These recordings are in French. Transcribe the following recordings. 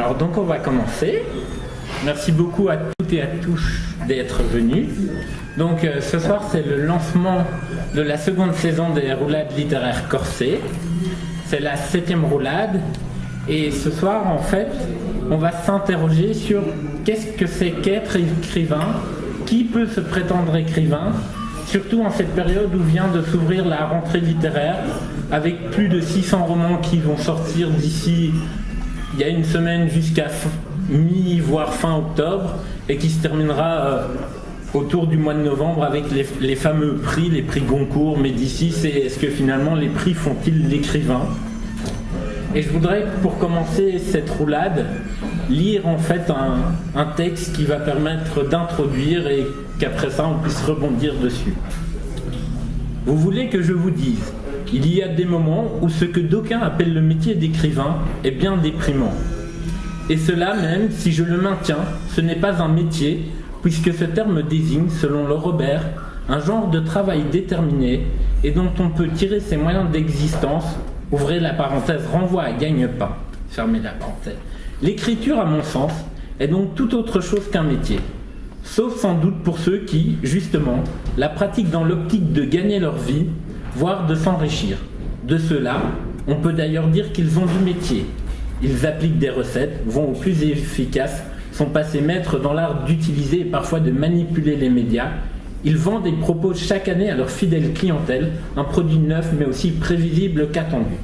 Alors donc on va commencer. Merci beaucoup à toutes et à tous d'être venus. Donc ce soir c'est le lancement de la seconde saison des roulades littéraires corsées. C'est la 7e roulade. Et ce soir en fait on va s'interroger sur qu'est-ce que c'est qu'être écrivain, qui peut se prétendre écrivain, surtout en cette période où vient de s'ouvrir la rentrée littéraire avec plus de 600 romans qui vont sortir d'ici il y a une semaine jusqu'à mi voire fin octobre et qui se terminera autour du mois de novembre avec les fameux prix, les prix Goncourt. Mais d'ici c'est est-ce que finalement les prix font-ils l'écrivain? Et je voudrais pour commencer cette roulade lire en fait un texte qui va permettre d'introduire et qu'après ça on puisse rebondir dessus. Vous voulez que je vous dise, il y a des moments où ce que d'aucuns appellent le métier d'écrivain est bien déprimant. Et cela même si je le maintiens, ce n'est pas un métier, puisque ce terme désigne, selon le Robert, un genre de travail déterminé et dont on peut tirer ses moyens d'existence, ouvrez la parenthèse, renvoie à gagne-pain, fermez la parenthèse. L'écriture, à mon sens, est donc tout autre chose qu'un métier. Sauf sans doute pour ceux qui, justement, la pratiquent dans l'optique de gagner leur vie, voire de s'enrichir. De ceux-là, on peut d'ailleurs dire qu'ils ont du métier. Ils appliquent des recettes, vont au plus efficace, sont passés maîtres dans l'art d'utiliser et parfois de manipuler les médias. Ils vendent et proposent chaque année à leur fidèle clientèle un produit neuf mais aussi prévisible qu'attendu.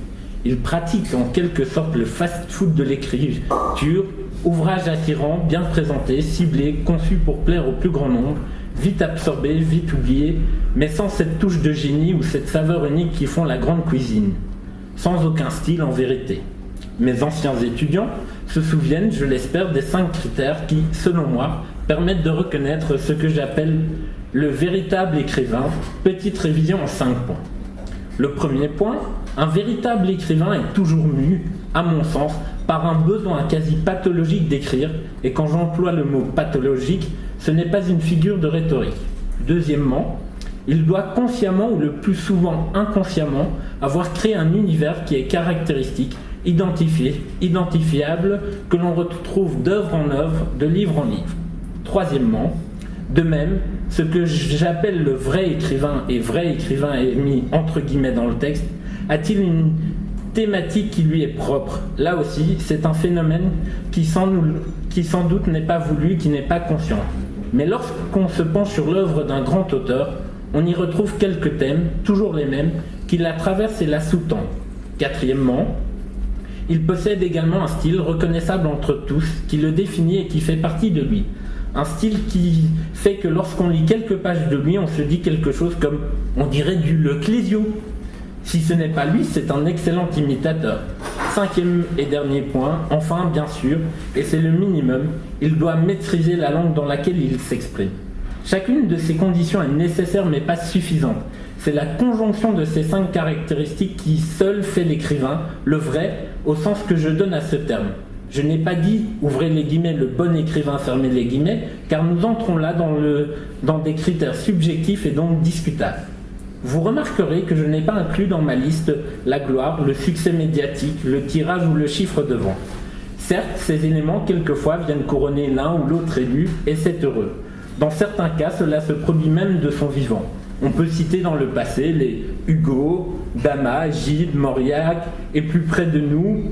Ils pratiquent en quelque sorte le fast-food de l'écriture, ouvrage attirant, bien présenté, ciblé, conçu pour plaire au plus grand nombre, vite absorbé, vite oublié, mais sans cette touche de génie ou cette saveur unique qui font la grande cuisine. Sans aucun style en vérité. Mes anciens étudiants se souviennent, je l'espère, des 5 critères qui, selon moi, permettent de reconnaître ce que j'appelle le véritable écrivain. Petite révision en 5 points. Le premier point, un véritable écrivain est toujours mu, à mon sens, par un besoin quasi pathologique d'écrire, et quand j'emploie le mot pathologique, ce n'est pas une figure de rhétorique. Deuxièmement, il doit consciemment ou le plus souvent inconsciemment avoir créé un univers qui est caractéristique, identifiable, que l'on retrouve d'œuvre en œuvre, de livre en livre. Troisièmement, de même, ce que j'appelle le vrai écrivain, et vrai écrivain est mis entre guillemets dans le texte, a-t-il une thématique qui lui est propre? Là aussi, c'est un phénomène qui sans doute n'est pas voulu, qui n'est pas conscient. Mais lorsqu'on se penche sur l'œuvre d'un grand auteur, on y retrouve quelques thèmes, toujours les mêmes, qui la traversent et la sous-tendent. Quatrièmement, il possède également un style reconnaissable entre tous, qui le définit et qui fait partie de lui. Un style qui fait que lorsqu'on lit quelques pages de lui, on se dit quelque chose comme, on dirait du Le Clésio. Si ce n'est pas lui, c'est un excellent imitateur. 5e et dernier point, enfin bien sûr, et c'est le minimum, il doit maîtriser la langue dans laquelle il s'exprime. Chacune de ces conditions est nécessaire mais pas suffisante. C'est la conjonction de ces 5 caractéristiques qui seule fait l'écrivain, le vrai, au sens que je donne à ce terme. Je n'ai pas dit, ouvrez les guillemets, le bon écrivain, fermez les guillemets, car nous entrons là dans des critères subjectifs et donc discutables. Vous remarquerez que je n'ai pas inclus dans ma liste la gloire, le succès médiatique, le tirage ou le chiffre de vente. Certes, ces éléments quelquefois viennent couronner l'un ou l'autre élu, et c'est heureux. Dans certains cas, cela se produit même de son vivant. On peut citer dans le passé les Hugo, Damas, Gide, Mauriac, et plus près de nous,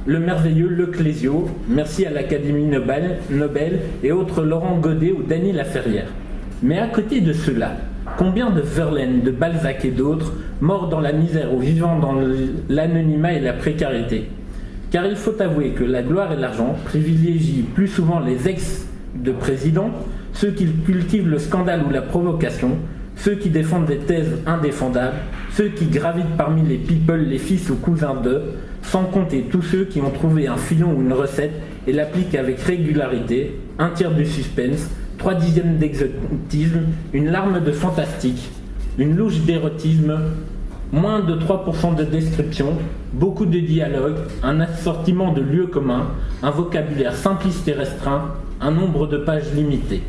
le merveilleux Le Clésio, merci à l'Académie Nobel et autres Laurent Godet ou Dany Laferrière. Mais à côté de ceux-là, combien de Verlaine, de Balzac et d'autres, morts dans la misère ou vivant dans l'anonymat et la précarité? Car il faut avouer que la gloire et l'argent privilégient plus souvent les ex de présidents, ceux qui cultivent le scandale ou la provocation, ceux qui défendent des thèses indéfendables, ceux qui gravitent parmi les people, les fils ou cousins d'eux, sans compter tous ceux qui ont trouvé un filon ou une recette et l'appliquent avec régularité, 1/3 du suspense, 3/10 d'exotisme, une larme de fantastique, une louche d'érotisme, moins de 3% de description, beaucoup de dialogues, un assortiment de lieux communs, un vocabulaire simpliste et restreint, un nombre de pages limité.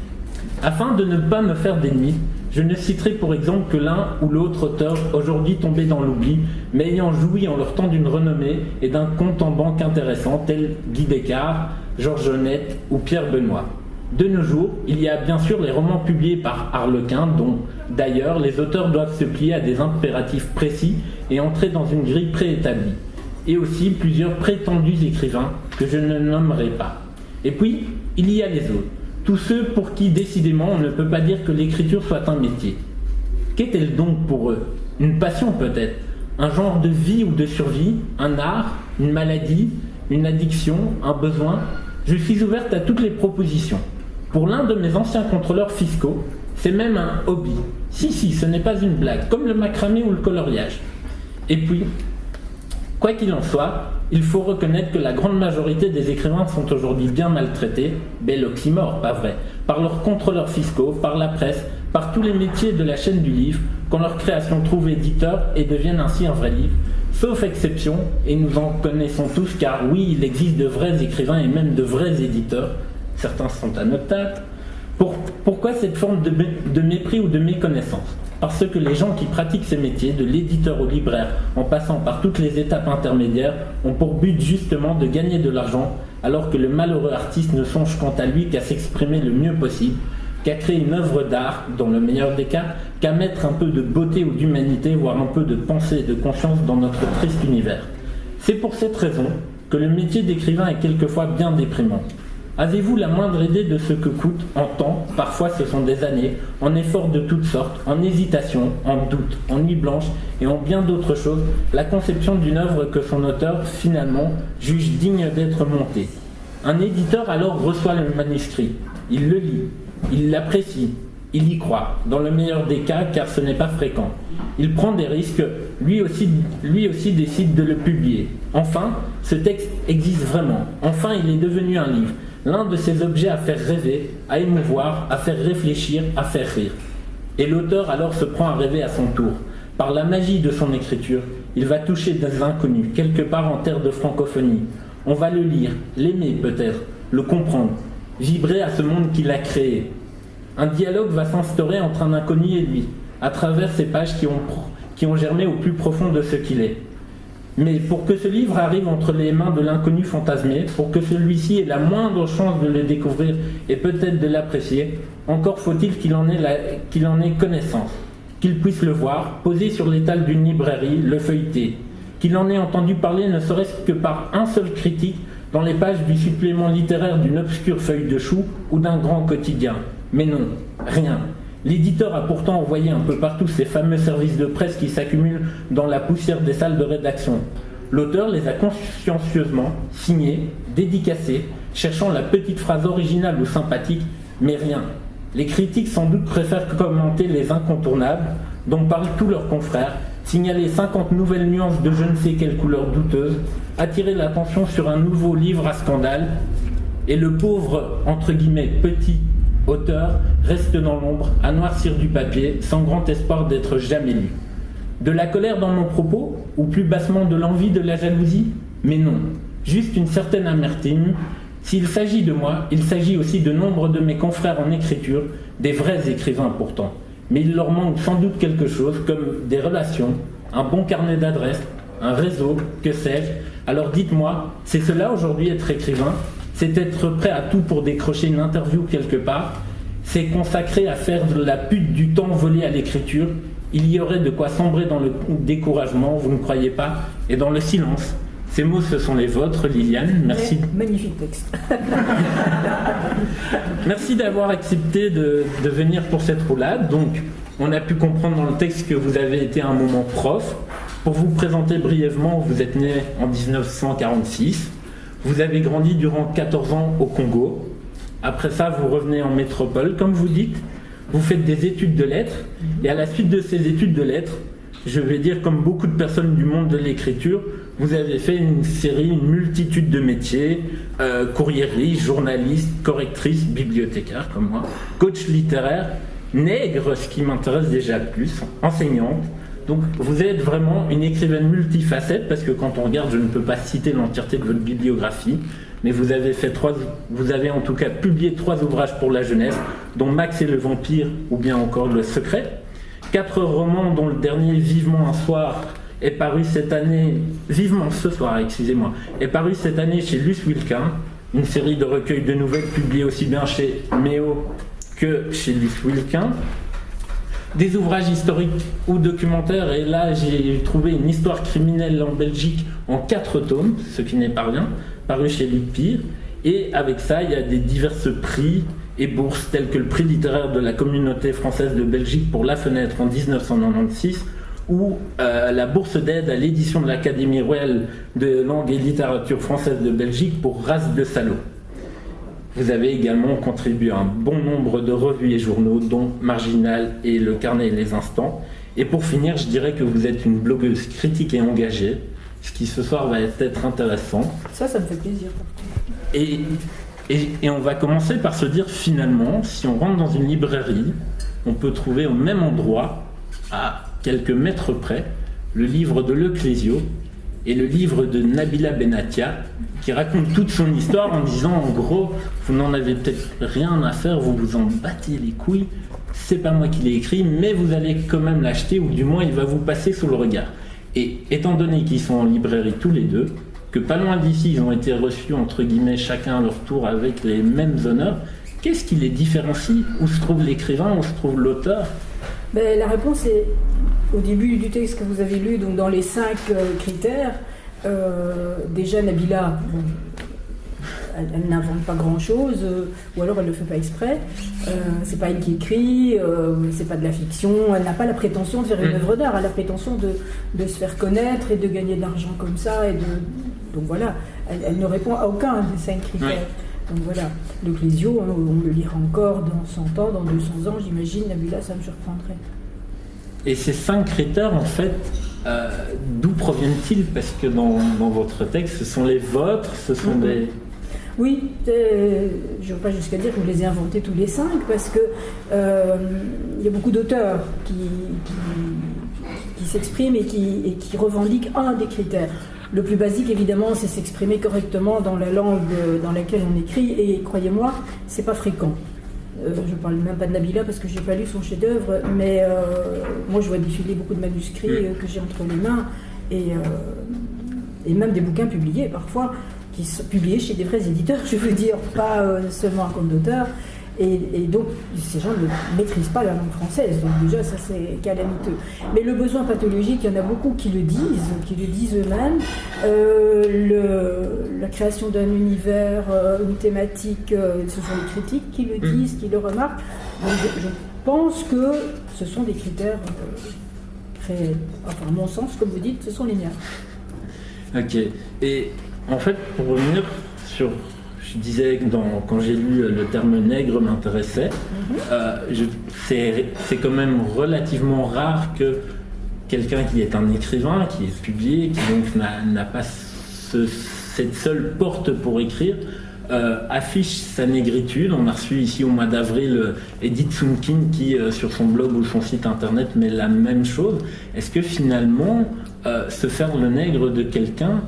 Afin de ne pas me faire d'ennemis, je ne citerai pour exemple que l'un ou l'autre auteur aujourd'hui tombé dans l'oubli, mais ayant joui en leur temps d'une renommée et d'un compte en banque intéressant, tel Guy Descartes, Georges Honnête ou Pierre Benoît. De nos jours, il y a bien sûr les romans publiés par Harlequin, dont d'ailleurs les auteurs doivent se plier à des impératifs précis et entrer dans une grille préétablie, et aussi plusieurs prétendus écrivains que je ne nommerai pas. Et puis, il y a les autres, tous ceux pour qui décidément on ne peut pas dire que l'écriture soit un métier. Qu'est-elle donc pour eux? Une passion peut-être, un genre de vie ou de survie, un art, une maladie, une addiction, un besoin? Je suis ouverte à toutes les propositions. Pour l'un de mes anciens contrôleurs fiscaux, c'est même un hobby. Si, ce n'est pas une blague, comme le macramé ou le coloriage. Et puis, quoi qu'il en soit, il faut reconnaître que la grande majorité des écrivains sont aujourd'hui bien maltraités, bel oxymore, pas vrai, par leurs contrôleurs fiscaux, par la presse, par tous les métiers de la chaîne du livre, quand leur création trouve éditeur et devienne ainsi un vrai livre. Sauf exception, et nous en connaissons tous, car oui, il existe de vrais écrivains et même de vrais éditeurs, certains sont annotables. Pourquoi cette forme de mépris ou de méconnaissance? Parce que les gens qui pratiquent ces métiers, de l'éditeur au libraire, en passant par toutes les étapes intermédiaires, ont pour but justement de gagner de l'argent, alors que le malheureux artiste ne songe quant à lui qu'à s'exprimer le mieux possible, qu'à créer une œuvre d'art, dans le meilleur des cas, qu'à mettre un peu de beauté ou d'humanité, voire un peu de pensée et de conscience dans notre triste univers. C'est pour cette raison que le métier d'écrivain est quelquefois bien déprimant. Avez-vous la moindre idée de ce que coûte, en temps, parfois ce sont des années, en efforts de toutes sortes, en hésitation, en doute, en nuit blanche et en bien d'autres choses, la conception d'une œuvre que son auteur, finalement, juge digne d'être montée? Un éditeur alors reçoit le manuscrit, il le lit, il l'apprécie, il y croit, dans le meilleur des cas, car ce n'est pas fréquent. Il prend des risques, lui aussi décide de le publier. Enfin, ce texte existe vraiment. Enfin, il est devenu un livre. L'un de ces objets à faire rêver, à émouvoir, à faire réfléchir, à faire rire. Et l'auteur alors se prend à rêver à son tour. Par la magie de son écriture, il va toucher des inconnus, quelque part en terre de francophonie. On va le lire, l'aimer peut-être, le comprendre, vibrer à ce monde qu'il a créé. Un dialogue va s'instaurer entre un inconnu et lui, à travers ces pages qui ont germé au plus profond de ce qu'il est. Mais pour que ce livre arrive entre les mains de l'inconnu fantasmé, pour que celui-ci ait la moindre chance de le découvrir et peut-être de l'apprécier, encore faut-il qu'il en ait connaissance, qu'il puisse le voir, posé sur l'étal d'une librairie, le feuilleter, qu'il en ait entendu parler ne serait-ce que par un seul critique dans les pages du supplément littéraire d'une obscure feuille de chou ou d'un grand quotidien. Mais non, rien. L'éditeur a pourtant envoyé un peu partout ces fameux services de presse qui s'accumulent dans la poussière des salles de rédaction. L'auteur les a consciencieusement signés, dédicacés, cherchant la petite phrase originale ou sympathique, mais rien. Les critiques sans doute préfèrent commenter les incontournables, dont parlent tous leurs confrères, signaler 50 nouvelles nuances de je ne sais quelle couleur douteuse, attirer l'attention sur un nouveau livre à scandale, et le pauvre, entre guillemets, petit auteur reste dans l'ombre, à noircir du papier, sans grand espoir d'être jamais lu. De la colère dans mon propos, ou plus bassement de l'envie, de la jalousie? Mais non, juste une certaine amertume. S'il s'agit de moi, il s'agit aussi de nombre de mes confrères en écriture, des vrais écrivains pourtant. Mais il leur manque sans doute quelque chose, comme des relations, un bon carnet d'adresses, un réseau, que sais-je. Alors dites-moi, c'est cela aujourd'hui être écrivain? C'est être prêt à tout pour décrocher une interview quelque part? C'est consacrer à faire de la pute du temps volé à l'écriture? Il y aurait de quoi sombrer dans le découragement, vous ne croyez pas? Et dans le silence. Ces mots, ce sont les vôtres, Liliane. Merci. Magnifique texte. Merci d'avoir accepté de venir pour cette roulade. Donc, on a pu comprendre dans le texte que vous avez été à un moment prof. Pour vous présenter brièvement, vous êtes né en 1946. Vous avez grandi durant 14 ans au Congo. Après ça, vous revenez en métropole, comme vous dites. Vous faites des études de lettres. Et à la suite de ces études de lettres, je vais dire comme beaucoup de personnes du monde de l'écriture, vous avez fait une multitude de métiers, courriériste, journaliste, correctrice, bibliothécaire comme moi, coach littéraire, nègre, ce qui m'intéresse déjà le plus, enseignante. Donc vous êtes vraiment une écrivaine multifacette, parce que quand on regarde, je ne peux pas citer l'entièreté de votre bibliographie, mais vous avez en tout cas publié 3 ouvrages pour la jeunesse, dont Max et le vampire, ou bien encore Le Secret. 4 romans, dont le dernier, Vivement un soir, est paru cette année, Vivement ce soir, excusez-moi, est paru cette année chez Luce Wilquin. une série de recueils de nouvelles publiés aussi bien chez Méo que chez Luce Wilquin. Des ouvrages historiques ou documentaires, et là j'ai trouvé une histoire criminelle en Belgique en 4 tomes, ce qui n'est pas rien, paru chez Luc Pire. Et avec ça, il y a des divers prix et bourses tels que le prix littéraire de la communauté française de Belgique pour La Fenêtre en 1996, ou la bourse d'aide à l'édition de l'Académie royale de langue et littérature française de Belgique pour Race de Salaud. Vous avez également contribué à un bon nombre de revues et journaux, dont Marginal et Le Carnet et les Instants. Et pour finir, je dirais que vous êtes une blogueuse critique et engagée, ce qui ce soir va être intéressant. Ça me fait plaisir. Et on va commencer par se dire, finalement, si on rentre dans une librairie, on peut trouver au même endroit, à quelques mètres près, le livre de Le Clésio et le livre de Nabila Benatia, qui raconte toute son histoire en disant, en gros, vous n'en avez peut-être rien à faire, vous vous en battez les couilles, c'est pas moi qui l'ai écrit, mais vous allez quand même l'acheter, ou du moins il va vous passer sous le regard. Et étant donné qu'ils sont en librairie tous les deux, que pas loin d'ici ils ont été reçus entre guillemets chacun à leur tour avec les mêmes honneurs, qu'est-ce qui les différencie? Où se trouve l'écrivain, où se trouve l'auteur? La réponse est au début du texte que vous avez lu, donc dans les 5 critères. Déjà Nabila, elle n'invente pas grand-chose, ou alors elle ne le fait pas exprès. C'est pas elle qui écrit, c'est pas de la fiction. Elle n'a pas la prétention de faire une œuvre d'art, elle a la prétention de se faire connaître et de gagner de l'argent comme ça. Donc voilà, elle ne répond à aucun des 5 critères. Donc voilà, Le Clésio, on le lira encore dans 100 ans, dans 200 ans, j'imagine. Nabila, ça me surprendrait. Et ces 5 critères, en fait, d'où proviennent-ils? Parce que dans votre texte, ce sont les vôtres, ce sont des... Oui, je ne veux pas jusqu'à dire que je les ai inventés tous les 5, parce que il y a beaucoup d'auteurs qui s'expriment et qui revendiquent un des critères. Le plus basique, évidemment, c'est s'exprimer correctement dans la langue dans laquelle on écrit, et croyez-moi, c'est pas fréquent. Je ne parle même pas de Nabila parce que je n'ai pas lu son chef-d'œuvre, mais moi je vois défiler beaucoup de manuscrits que j'ai entre les mains, et même des bouquins publiés parfois, qui sont publiés chez des vrais éditeurs, je veux dire, pas seulement un compte d'auteur. Et donc, ces gens ne maîtrisent pas la langue française, donc déjà, ça c'est calamiteux. Mais le besoin pathologique, il y en a beaucoup qui le disent eux-mêmes. La création d'un univers, une thématique, ce sont les critiques qui le disent, qui le remarquent. Donc je pense que ce sont des critères réels. Enfin, à mon sens, comme vous dites, ce sont les miens. Ok. Et en fait, pour revenir sur... Je disais que quand j'ai lu le terme nègre m'intéressait, c'est quand même relativement rare que quelqu'un qui est un écrivain, qui est publié, qui donc n'a pas cette seule porte pour écrire, affiche sa négritude. On a reçu ici au mois d'avril Edith Sounkin qui, sur son blog ou son site internet, met la même chose. Est-ce que finalement, se faire le nègre de quelqu'un,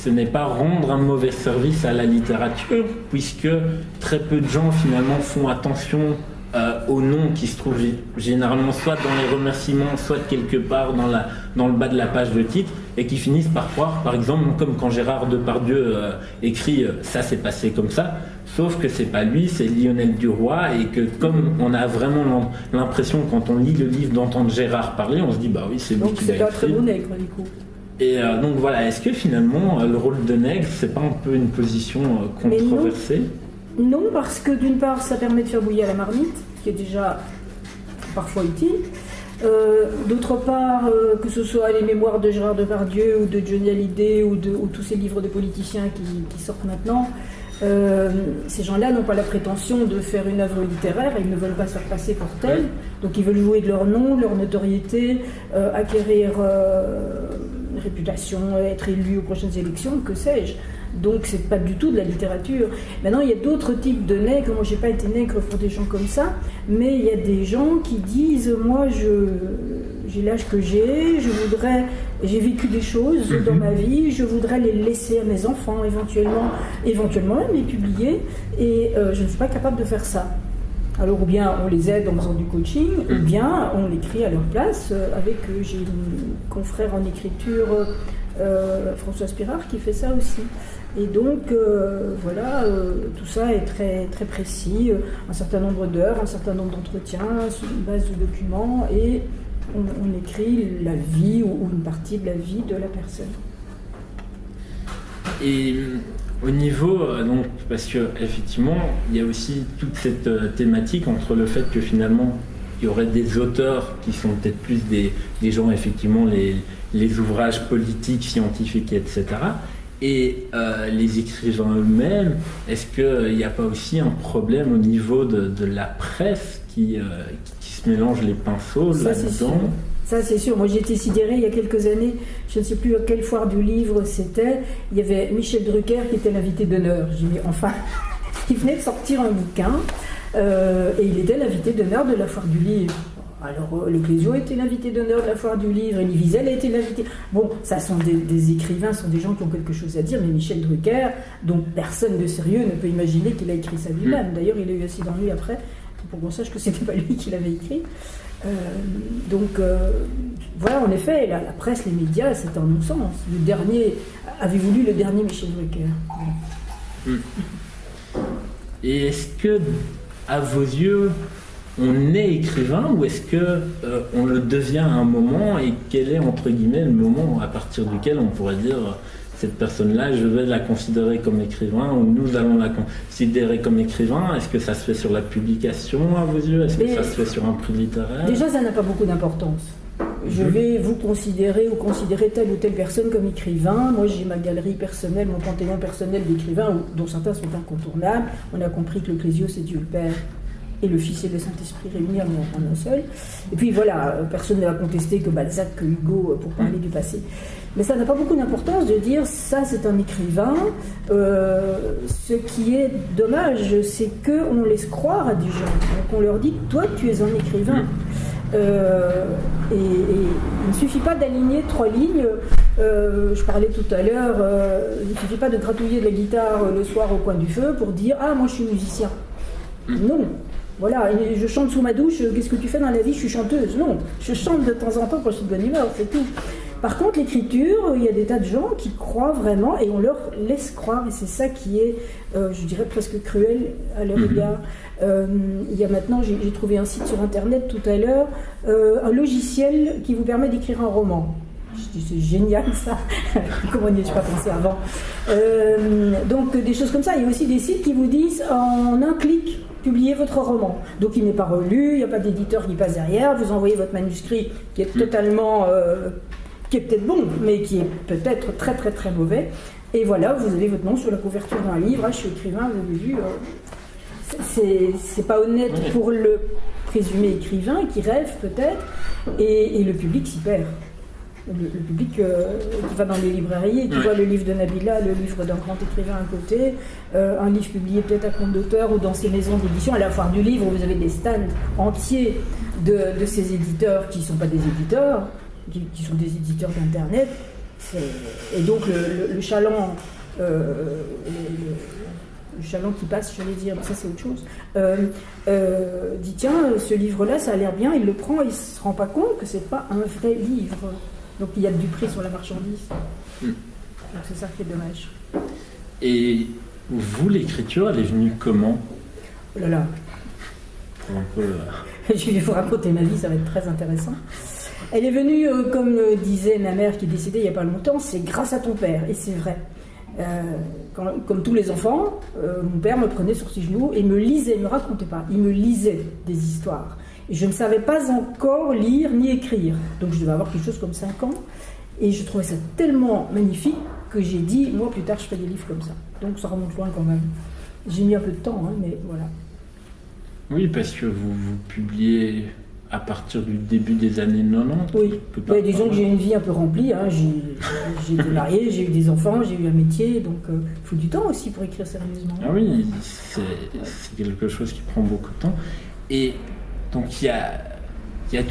ce n'est pas rendre un mauvais service à la littérature, puisque très peu de gens finalement font attention aux noms qui se trouvent généralement soit dans les remerciements, soit quelque part dans le bas de la page de titre, et qui finissent par croire, par exemple, comme quand Gérard Depardieu écrit « ça s'est passé comme ça », sauf que c'est pas lui, c'est Lionel Duroy, et que comme on a vraiment l'impression quand on lit le livre d'entendre Gérard parler, on se dit « bah oui, c'est lui qui l'a écrit ». Donc c'est un très beau nègre du coup. Et donc voilà, est-ce que finalement le rôle de nègre, c'est pas un peu une position controversée? Non, parce que d'une part, ça permet de faire bouillir la marmite, ce qui est déjà parfois utile. D'autre part, que ce soit les mémoires de Gérard Depardieu ou de Johnny Hallyday ou tous ces livres de politiciens qui sortent maintenant, ces gens-là n'ont pas la prétention de faire une œuvre littéraire, ils ne veulent pas se faire passer pour tels, donc ils veulent jouer de leur nom, de leur notoriété, acquérir réputation, être élu aux prochaines élections, que sais-je. Donc c'est pas du tout de la littérature. Maintenant il y a d'autres types de nègres. Moi j'ai pas été nègre pour des gens comme ça, mais il y a des gens qui disent moi j'ai l'âge que j'ai vécu des choses dans ma vie, je voudrais les laisser à mes enfants éventuellement même les publier, et je ne suis pas capable de faire ça. Alors ou bien on les aide en faisant du coaching, ou bien on l'écrit à leur place. J'ai une confrère en écriture Françoise Pirard, qui fait ça aussi. Et donc, voilà, tout ça est très, très précis, un certain nombre d'heures, un certain nombre d'entretiens, sur une base de documents, et on écrit la vie ou une partie de la vie de la personne. Et au niveau, donc, parce qu'effectivement, il y a aussi toute cette thématique entre le fait que finalement, il y aurait des auteurs qui sont peut-être plus des gens, effectivement, les ouvrages politiques, scientifiques, etc., et les écrivains eux-mêmes. Est-ce qu'il n'y a pas aussi un problème au niveau de la presse qui se mélange les pinceaux là-dedans? Ça, c'est sûr. Moi, j'ai été sidérée il y a quelques années, je ne sais plus à quelle foire du livre c'était, il y avait Michel Drucker qui était l'invité d'honneur. J'ai dit, enfin, il venait de sortir un bouquin, et il était l'invité d'honneur de la foire du livre. Alors, Le Clésio était l'invité d'honneur de la foire du livre, Elie Wiesel a été l'invité. Bon, ça sont des écrivains, ce sont des gens qui ont quelque chose à dire, mais Michel Drucker, dont personne de sérieux ne peut imaginer qu'il a écrit ça lui-même. D'ailleurs, il a eu assez d'ennuis après, pour qu'on sache que c'était pas lui qui l'avait écrit. Voilà, en effet, la presse, les médias, c'est un non-sens. Le dernier, avez-vous lu le dernier Michel Drucker? Voilà. Et est-ce que, à vos yeux, on est écrivain ou est-ce que on le devient à un moment, et quel est entre guillemets le moment à partir duquel on pourrait dire cette personne-là, je vais la considérer comme écrivain, ou nous allons la considérer comme écrivain? Est-ce que ça se fait sur la publication à vos yeux? Est-ce que ça se fait sur un prix littéraire? Déjà, ça n'a pas beaucoup d'importance. Je vais vous considérer ou considérer telle ou telle personne comme écrivain. Moi, j'ai ma galerie personnelle, mon panthéon personnel d'écrivains, dont certains sont incontournables. On a compris que le Clésio, c'est Dieu le Père et le Fils et le Saint-Esprit réunis en un seul. Et puis voilà, personne ne va contester que Balzac, que Hugo, pour parler du passé. Mais ça n'a pas beaucoup d'importance de dire ça, c'est un écrivain. Ce qui est dommage, c'est qu'on laisse croire à des gens. Donc on leur dit, toi, tu es un écrivain. Et il ne suffit pas d'aligner 3 lignes. Je parlais tout à l'heure, il ne suffit pas de gratouiller de la guitare le soir au coin du feu pour dire « Ah, moi je suis musicien ». Non. Voilà, et je chante sous ma douche, qu'est-ce que tu fais dans la vie? Je suis chanteuse. Non, je chante de temps en temps quand je suis de bonne humeur, c'est tout. Par contre, l'écriture, il y a des tas de gens qui croient vraiment et on leur laisse croire, et c'est ça qui est, je dirais, presque cruel à leur égard. Il y a maintenant, j'ai trouvé un site sur Internet tout à l'heure, un logiciel qui vous permet d'écrire un roman. Je dis, c'est génial ça, comment n'y ai-je pas pensé avant? Donc des choses comme ça. Il y a aussi des sites qui vous disent en un clic, publiez votre roman. Donc il n'est pas relu, il n'y a pas d'éditeur qui passe derrière, vous envoyez votre manuscrit qui est totalement, qui est peut-être bon, mais qui est peut-être très très très mauvais. Et voilà, vous avez votre nom sur la couverture d'un livre, je suis écrivain, vous avez vu. C'est pas honnête pour le présumé écrivain qui rêve peut-être, et le public s'y perd. Le public qui va dans les librairies et qui voit le livre de Nabila, le livre d'un grand écrivain à côté, un livre publié peut-être à compte d'auteur ou dans ces maisons d'édition. À la foire du livre, vous avez des stands entiers de ces éditeurs qui ne sont pas des éditeurs, qui sont des éditeurs d'Internet. Et donc le chaland, le chaland qui passe, j'allais dire, mais ça c'est autre chose, dit tiens, ce livre-là, ça a l'air bien, il le prend, il ne se rend pas compte que c'est pas un vrai livre. Donc il y a du prix sur la marchandise. Donc c'est ça qui est dommage. Et vous, l'écriture, elle est venue comment? Oh là là. Je vais vous raconter ma vie, ça va être très intéressant. Elle est venue, comme disait ma mère qui est décédée il n'y a pas longtemps, c'est grâce à ton père. Et c'est vrai. Comme tous les enfants, mon père me prenait sur ses genoux et me lisait, il ne me racontait pas, il me lisait des histoires. Et je ne savais pas encore lire ni écrire. Donc je devais avoir quelque chose comme 5 ans. Et je trouvais ça tellement magnifique que j'ai dit, moi plus tard je fais des livres comme ça. Donc ça remonte loin quand même. J'ai mis un peu de temps, mais voilà. Oui, parce que vous publiez à partir du début des années 90. Oui, disons que j'ai une vie un peu remplie. J'ai été mariée, j'ai eu des enfants, j'ai eu un métier. Donc il faut du temps aussi pour écrire sérieusement. Ah oui, c'est quelque chose qui prend beaucoup de temps. Et donc il y a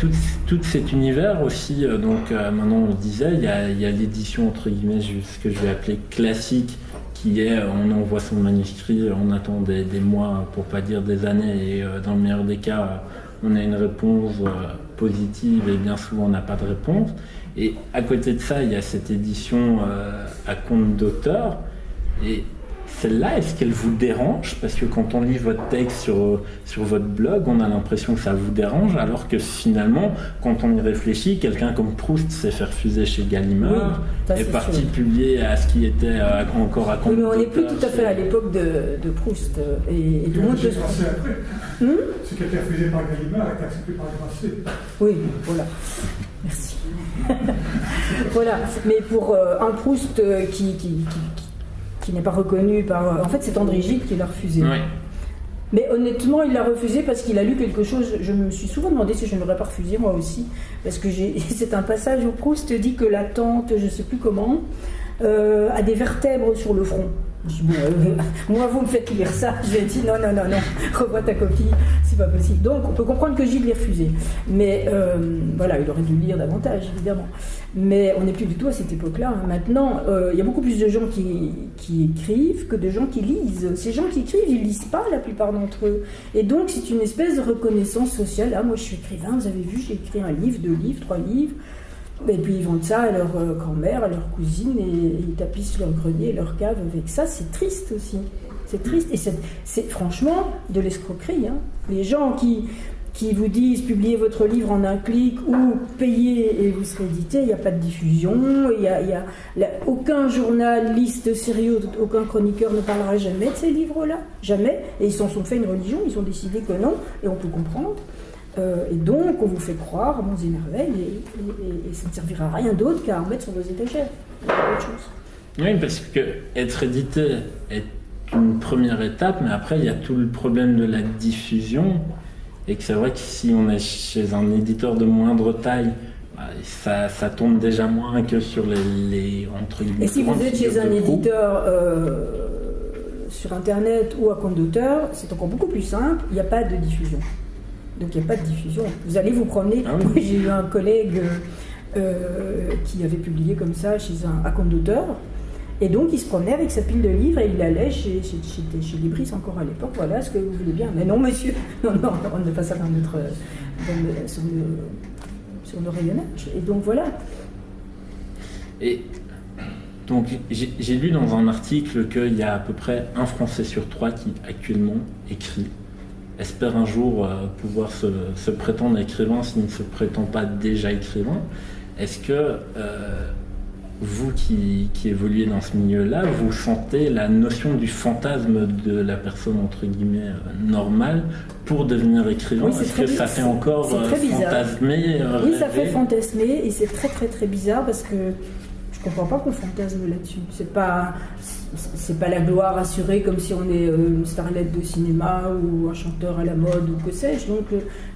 tout cet univers aussi, donc maintenant on le disait, il y a l'édition entre guillemets, ce que je vais appeler classique, qui est on envoie son manuscrit, on attend des mois, pour pas dire des années, et dans le meilleur des cas, on a une réponse positive et bien souvent on n'a pas de réponse. Et à côté de ça, il y a cette édition à compte d'auteur. Et celle-là, est-ce qu'elle vous dérange? Parce que quand on lit votre texte sur votre blog, on a l'impression que ça vous dérange, alors que finalement, quand on y réfléchit, quelqu'un comme Proust s'est fait refuser chez Gallimard, est parti publier à ce qui était encore à compte d'auteur. Oui, mais on n'est plus tout à fait à l'époque de Proust. Et tout le monde peut se c'est après. Ce qui a été refusé par Gallimard a été accepté par Grasset. Oui, voilà. Merci. Voilà. Mais pour un Proust qui n'est pas reconnu par... En fait, c'est André Gide qui l'a refusé. Oui. Mais honnêtement, il l'a refusé parce qu'il a lu quelque chose... Je me suis souvent demandé si je ne l'aurais pas refusé, moi aussi. Parce que c'est un passage où Proust dit que la tante, je ne sais plus comment, a des vertèbres sur le front. Je dis, bon, moi, vous me faites lire ça. Je lui ai dit, non, revois ta copie, c'est pas possible. Donc, on peut comprendre que Gide l'ait refusé. Mais voilà, il aurait dû lire davantage, évidemment. Mais on n'est plus du tout à cette époque-là. Maintenant, il y a beaucoup plus de gens qui écrivent que de gens qui lisent. Ces gens qui écrivent, ils lisent pas, la plupart d'entre eux. Et donc, c'est une espèce de reconnaissance sociale. Ah, moi, je suis écrivain, vous avez vu, j'ai écrit un livre, 2 livres, 3 livres. Et puis ils vendent ça à leur grand-mère, à leur cousine, et ils tapissent leur grenier, leur cave avec ça. C'est triste aussi. C'est triste. Et c'est franchement de l'escroquerie. Hein. Les gens qui vous disent publiez votre livre en un clic ou payez et vous serez édité, il n'y a pas de diffusion, aucun journaliste sérieux, aucun chroniqueur ne parlera jamais de ces livres-là. Jamais. Et ils s'en sont fait une religion, ils ont décidé que non, et on peut comprendre. Et donc, on vous fait croire à monts et merveilles, et ça ne servira à rien d'autre qu'à en mettre sur vos étagères. Il y a autre chose. Oui, parce que être édité est une première étape, mais après, il y a tout le problème de la diffusion. Et que c'est vrai que si on est chez un éditeur de moindre taille, ça tombe déjà moins que sur les entre guillemets. Et si vous êtes chez un éditeur sur Internet ou à compte d'auteur, c'est encore beaucoup plus simple, il n'y a pas de diffusion. Donc il n'y a pas de diffusion. Vous allez vous promener. Ah oui. Moi, j'ai eu un collègue qui avait publié comme ça chez un compte d'auteur. Et donc il se promenait avec sa pile de livres et il allait chez Libris encore à l'époque. Voilà, est-ce que vous voulez bien? Mais non, monsieur, non, on ne fait pas ça sur nos rayonnages. Et donc voilà. Et donc j'ai lu dans un article qu'il y a à peu près un Français sur 3 qui actuellement écrit. Espère un jour pouvoir se prétendre écrivain s'il ne se prétend pas déjà écrivain. Est-ce que vous qui évoluez dans ce milieu-là, vous sentez la notion du fantasme de la personne entre guillemets normale pour devenir écrivain? Oui, est-ce que ça fait encore fantasmer? Oui, ça fait fantasmer et c'est très très très bizarre parce que je comprends pas qu'on fantasme là-dessus. C'est pas la gloire assurée comme si on est une starlette de cinéma ou un chanteur à la mode ou que sais-je. Donc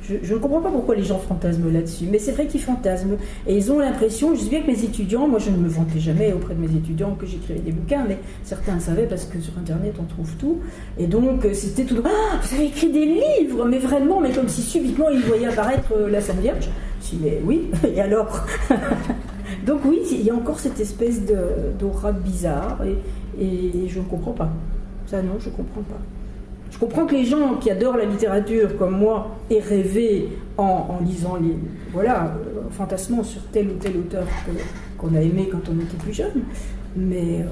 je ne comprends pas pourquoi les gens fantasment là-dessus. Mais c'est vrai qu'ils fantasment. Et ils ont l'impression, je sais bien que mes étudiants, moi je ne me vantais jamais auprès de mes étudiants que j'écrivais des bouquins, mais certains le savaient parce que sur Internet on trouve tout. Et donc c'était tout. Ah, vous avez écrit des livres, mais vraiment, mais comme si subitement ils voyaient apparaître la Sainte Vierge. Je dis mais oui, et alors? Donc oui, il y a encore cette espèce d'aura bizarre et je ne comprends pas. Ça non, je ne comprends pas. Je comprends que les gens qui adorent la littérature comme moi aient rêvé en lisant fantasmant sur tel ou tel auteur qu'on a aimé quand on était plus jeune. Mais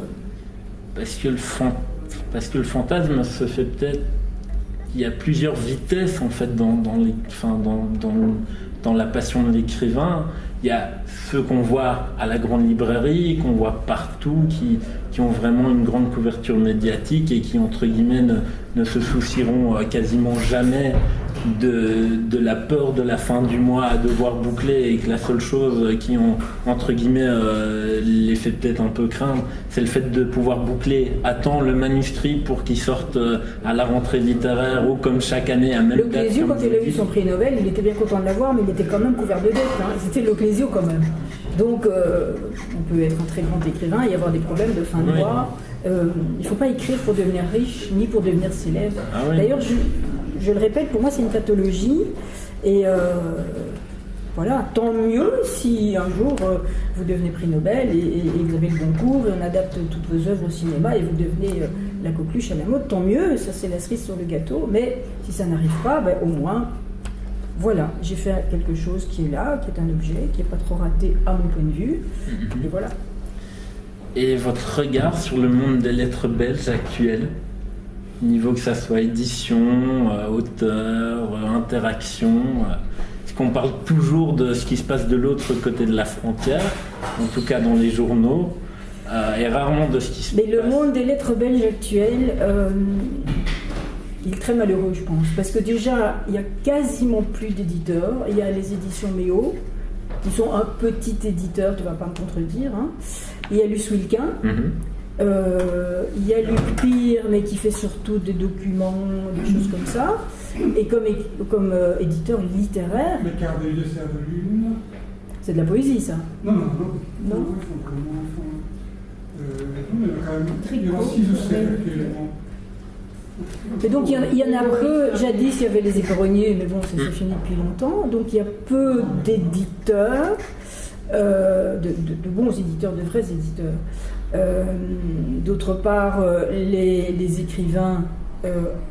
parce que le fantasme se fait peut-être. Il y a plusieurs vitesses en fait dans la passion de l'écrivain. Il y a ceux qu'on voit à la grande librairie, qu'on voit partout, qui ont vraiment une grande couverture médiatique et qui, entre guillemets, ne se soucieront quasiment jamais de la peur de la fin du mois à devoir boucler et que la seule chose qui ont, entre guillemets, les fait peut-être un peu craindre, c'est le fait de pouvoir boucler à temps le manuscrit pour qu'il sorte à la rentrée littéraire ou comme chaque année à même date. Le Clésio, quand il a eu son prix Nobel, il était bien content de l'avoir, mais il était quand même couvert de dettes. Hein. C'était le Clésio quand même. Donc, on peut être un très grand écrivain et avoir des problèmes de fin de mois. Il ne faut pas écrire pour devenir riche, ni pour devenir célèbre. Ah oui. D'ailleurs, je le répète, pour moi, c'est une pathologie. Et voilà, tant mieux si un jour vous devenez prix Nobel et vous avez le Goncourt et on adapte toutes vos œuvres au cinéma et vous devenez la coqueluche à la mode, tant mieux, ça c'est la cerise sur le gâteau. Mais si ça n'arrive pas, au moins, Voilà, j'ai fait quelque chose qui est là, qui est un objet, qui n'est pas trop raté à mon point de vue. Et voilà. Et votre regard sur le monde des lettres belges actuelles, niveau que ça soit édition, auteur, interaction, est-ce qu'on parle toujours de ce qui se passe de l'autre côté de la frontière, en tout cas dans les journaux, et rarement de ce qui se passe. Mais le monde des lettres belges actuelles, il est très malheureux, je pense, parce que déjà, il n'y a quasiment plus d'éditeurs. Il y a les éditions Méo, qui sont un petit éditeur, tu ne vas pas me contredire. Hein. Il y a Luce Wilquin. Il y a Luc Pire, mais qui fait surtout des documents, des choses comme ça. Et comme éditeur littéraire... Le quart de dessert de lune. C'est de la poésie, ça? Non. Non. Mais quand même, il y a 6 ou 7 éléments. Et donc il y en a peu, jadis il y avait les éperonniers, mais bon c'est fini depuis longtemps, donc il y a peu d'éditeurs, de bons éditeurs, de vrais éditeurs. D'autre part, les écrivains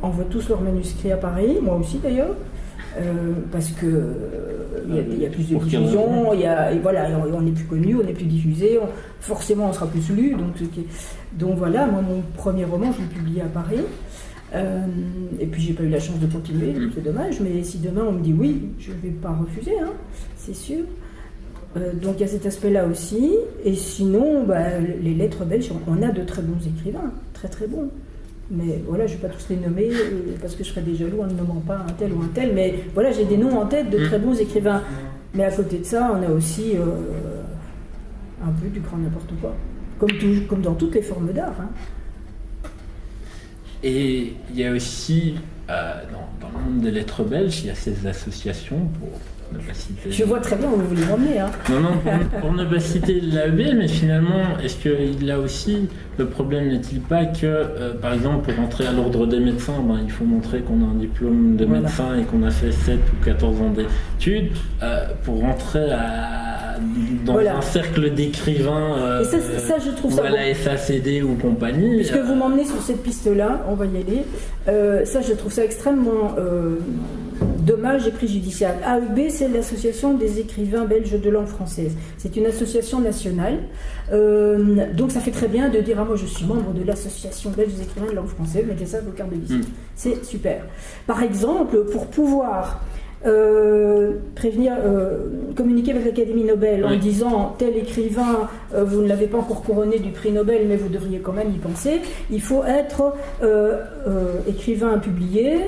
envoient tous leurs manuscrits à Paris, moi aussi d'ailleurs, parce que il y a plus de diffusion, on est plus connu, on est plus diffusé, forcément on sera plus lu, donc voilà, moi mon premier roman je l'ai publié à Paris. Et puis j'ai pas eu la chance de continuer, donc c'est dommage, mais si demain on me dit oui, je vais pas refuser, hein, c'est sûr. Donc il y a cet aspect-là aussi, et sinon les lettres belges, on a de très bons écrivains, très très bons. Mais voilà, je ne vais pas tous les nommer parce que je serais déjà jaloux en ne nommant pas un tel ou un tel, mais voilà, j'ai des noms en tête de très bons écrivains. Mais à côté de ça, on a aussi un peu du grand n'importe quoi, comme dans toutes les formes d'art. Hein. Et il y a aussi, dans le monde des lettres belges, il y a ces associations, pour ne pas citer... Je vois très bien où vous voulez m'emmener. Hein. Non, pour ne pas citer l'AEB, mais finalement, est-ce qu'il y a aussi, le problème n'est-il pas que, par exemple, pour entrer à l'ordre des médecins, il faut montrer qu'on a un diplôme de médecin et qu'on a fait 7 ou 14 ans d'études, pour rentrer dans un cercle d'écrivains, et ça, je trouve ça la SACD ou compagnie. Puisque vous m'emmenez sur cette piste-là, on va y aller. Ça, je trouve ça extrêmement dommage et préjudiciable. AEB, c'est l'association des écrivains belges de langue française. C'est une association nationale. Donc ça fait très bien de dire moi je suis membre de l'association belge des écrivains de langue française, mettez ça à vos cartes de visite. C'est super. Par exemple, pour pouvoir communiquer avec l'Académie Nobel en disant tel écrivain, vous ne l'avez pas encore couronné du prix Nobel, mais vous devriez quand même y penser, il faut être écrivain publié,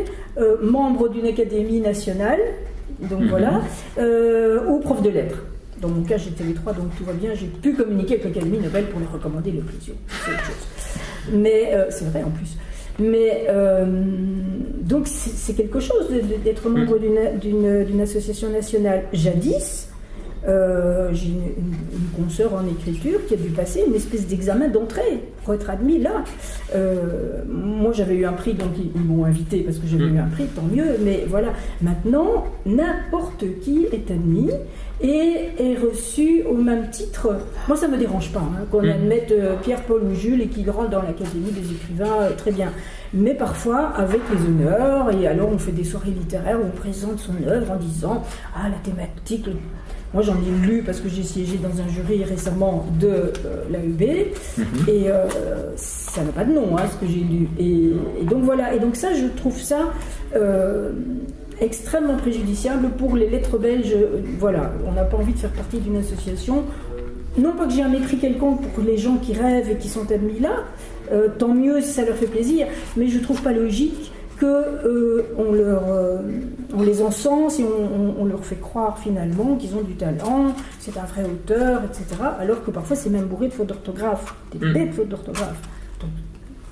membre d'une académie nationale, donc voilà, ou prof de lettres. Dans mon cas, j'étais les 3, donc tout va bien, j'ai pu communiquer avec l'Académie Nobel pour les recommander le prix. C'est autre chose. Mais c'est vrai en plus. Mais donc c'est quelque chose d'être membre d'une association nationale. Jadis, j'ai une consoeur en écriture qui a dû passer une espèce d'examen d'entrée pour être admis là. Moi j'avais eu un prix, donc ils m'ont invité parce que j'avais eu un prix, tant mieux. Mais voilà, maintenant n'importe qui est admis et est reçu au même titre. Moi ça me dérange pas qu'on admette Pierre, Paul ou Jules et qu'il rentre dans l'Académie des écrivains, très bien. Mais parfois avec les honneurs, et alors on fait des soirées littéraires où on présente son œuvre en disant la thématique. Moi j'en ai lu parce que j'ai siégé dans un jury récemment de l'AEB et ça n'a pas de nom ce que j'ai lu. Et donc voilà, et donc ça je trouve ça extrêmement préjudiciable pour les lettres belges. Voilà, on n'a pas envie de faire partie d'une association. Non pas que j'ai un mépris quelconque pour les gens qui rêvent et qui sont admis là, tant mieux si ça leur fait plaisir, mais je trouve pas logique qu'on les encense et on leur fait croire finalement qu'ils ont du talent, c'est un vrai auteur, etc. Alors que parfois c'est même bourré de fautes d'orthographe, des bêtes fautes d'orthographe. Donc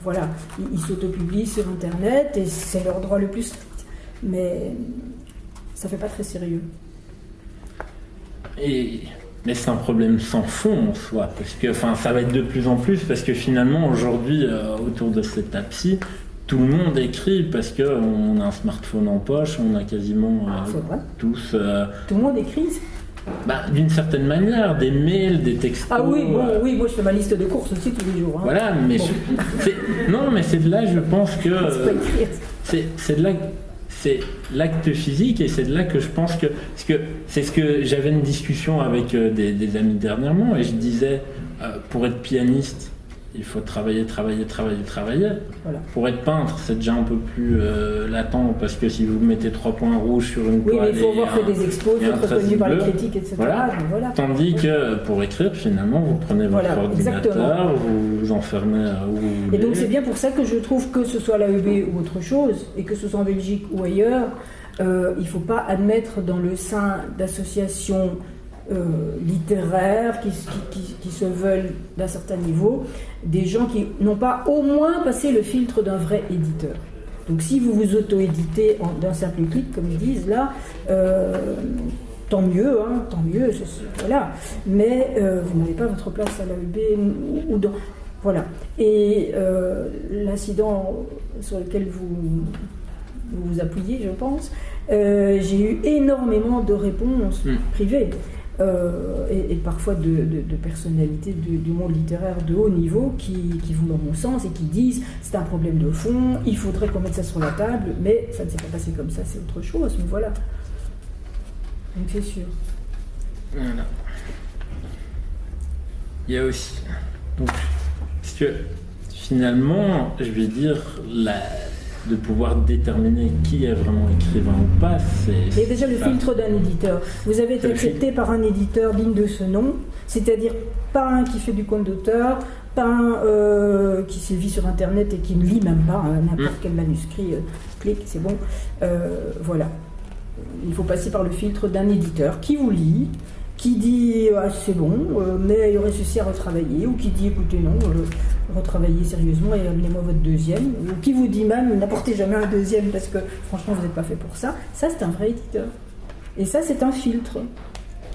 voilà, ils s'autopublient sur Internet et c'est leur droit le plus. Mais ça fait pas très sérieux. Mais c'est un problème sans fond en soi, parce que ça va être de plus en plus, parce que finalement aujourd'hui autour de cette app-ci, tout le monde écrit parce qu'on a un smartphone en poche, on a quasiment tous... Tout le monde écrit d'une certaine manière, des mails, des textos... Ah oui, oui, moi je fais ma liste de courses aussi tous les jours. Voilà, mais mais c'est de là, je pense que... c'est c'est l'acte physique, et c'est de là que je pense que... Parce que c'est ce que j'avais une discussion avec des amis dernièrement, et je disais, pour être pianiste, il faut travailler. Voilà. Pour être peintre, c'est déjà un peu plus latent, parce que si vous mettez 3 points rouges sur une Oui, toile... mais il faut avoir fait des expos, et un être reconnu tracé par les bleu. critiques, etc. Voilà. Donc, voilà. Tandis que pour écrire, finalement, vous prenez votre Voilà, ordinateur, exactement. vous vous enfermez où vous Et voulez. donc c'est bien pour ça que je trouve que ce soit l'AEB ou autre chose, et que ce soit en Belgique ou ailleurs, il ne faut pas admettre dans le sein d'associations littéraires qui se veulent d'un certain niveau, des gens qui n'ont pas au moins passé le filtre d'un vrai éditeur. Donc si vous vous auto-éditez d'un simple clic, comme ils disent là, tant mieux, voilà. Mais vous n'avez pas votre place à l'AEB ou dans... Voilà. Et l'incident sur lequel vous vous appuyez, je pense, j'ai eu énormément de réponses privées. Et parfois de personnalités du monde littéraire de haut niveau qui vont dans mon sens et qui disent c'est un problème de fond, il faudrait qu'on mette ça sur la table, mais ça ne s'est pas passé comme ça, c'est autre chose, mais voilà. Donc c'est sûr. Voilà. Il y a aussi... Donc, parce que finalement, je vais dire, de pouvoir déterminer qui est vraiment écrivain ou pas, Il y a déjà le filtre d'un éditeur. Vous avez été C'est accepté par un éditeur digne de ce nom, c'est-à-dire pas un qui fait du compte d'auteur, pas un qui sévit sur Internet et qui ne lit même pas n'importe quel manuscrit, clique, c'est bon. Voilà. Il faut passer par le filtre d'un éditeur qui vous lit, qui dit c'est bon, mais il y aurait ceci à retravailler, ou qui dit écoutez non, retravaillez sérieusement et amenez-moi votre deuxième, ou qui vous dit même n'apportez jamais un deuxième parce que franchement vous n'êtes pas fait pour ça. Ça c'est un vrai éditeur. Et ça c'est un filtre.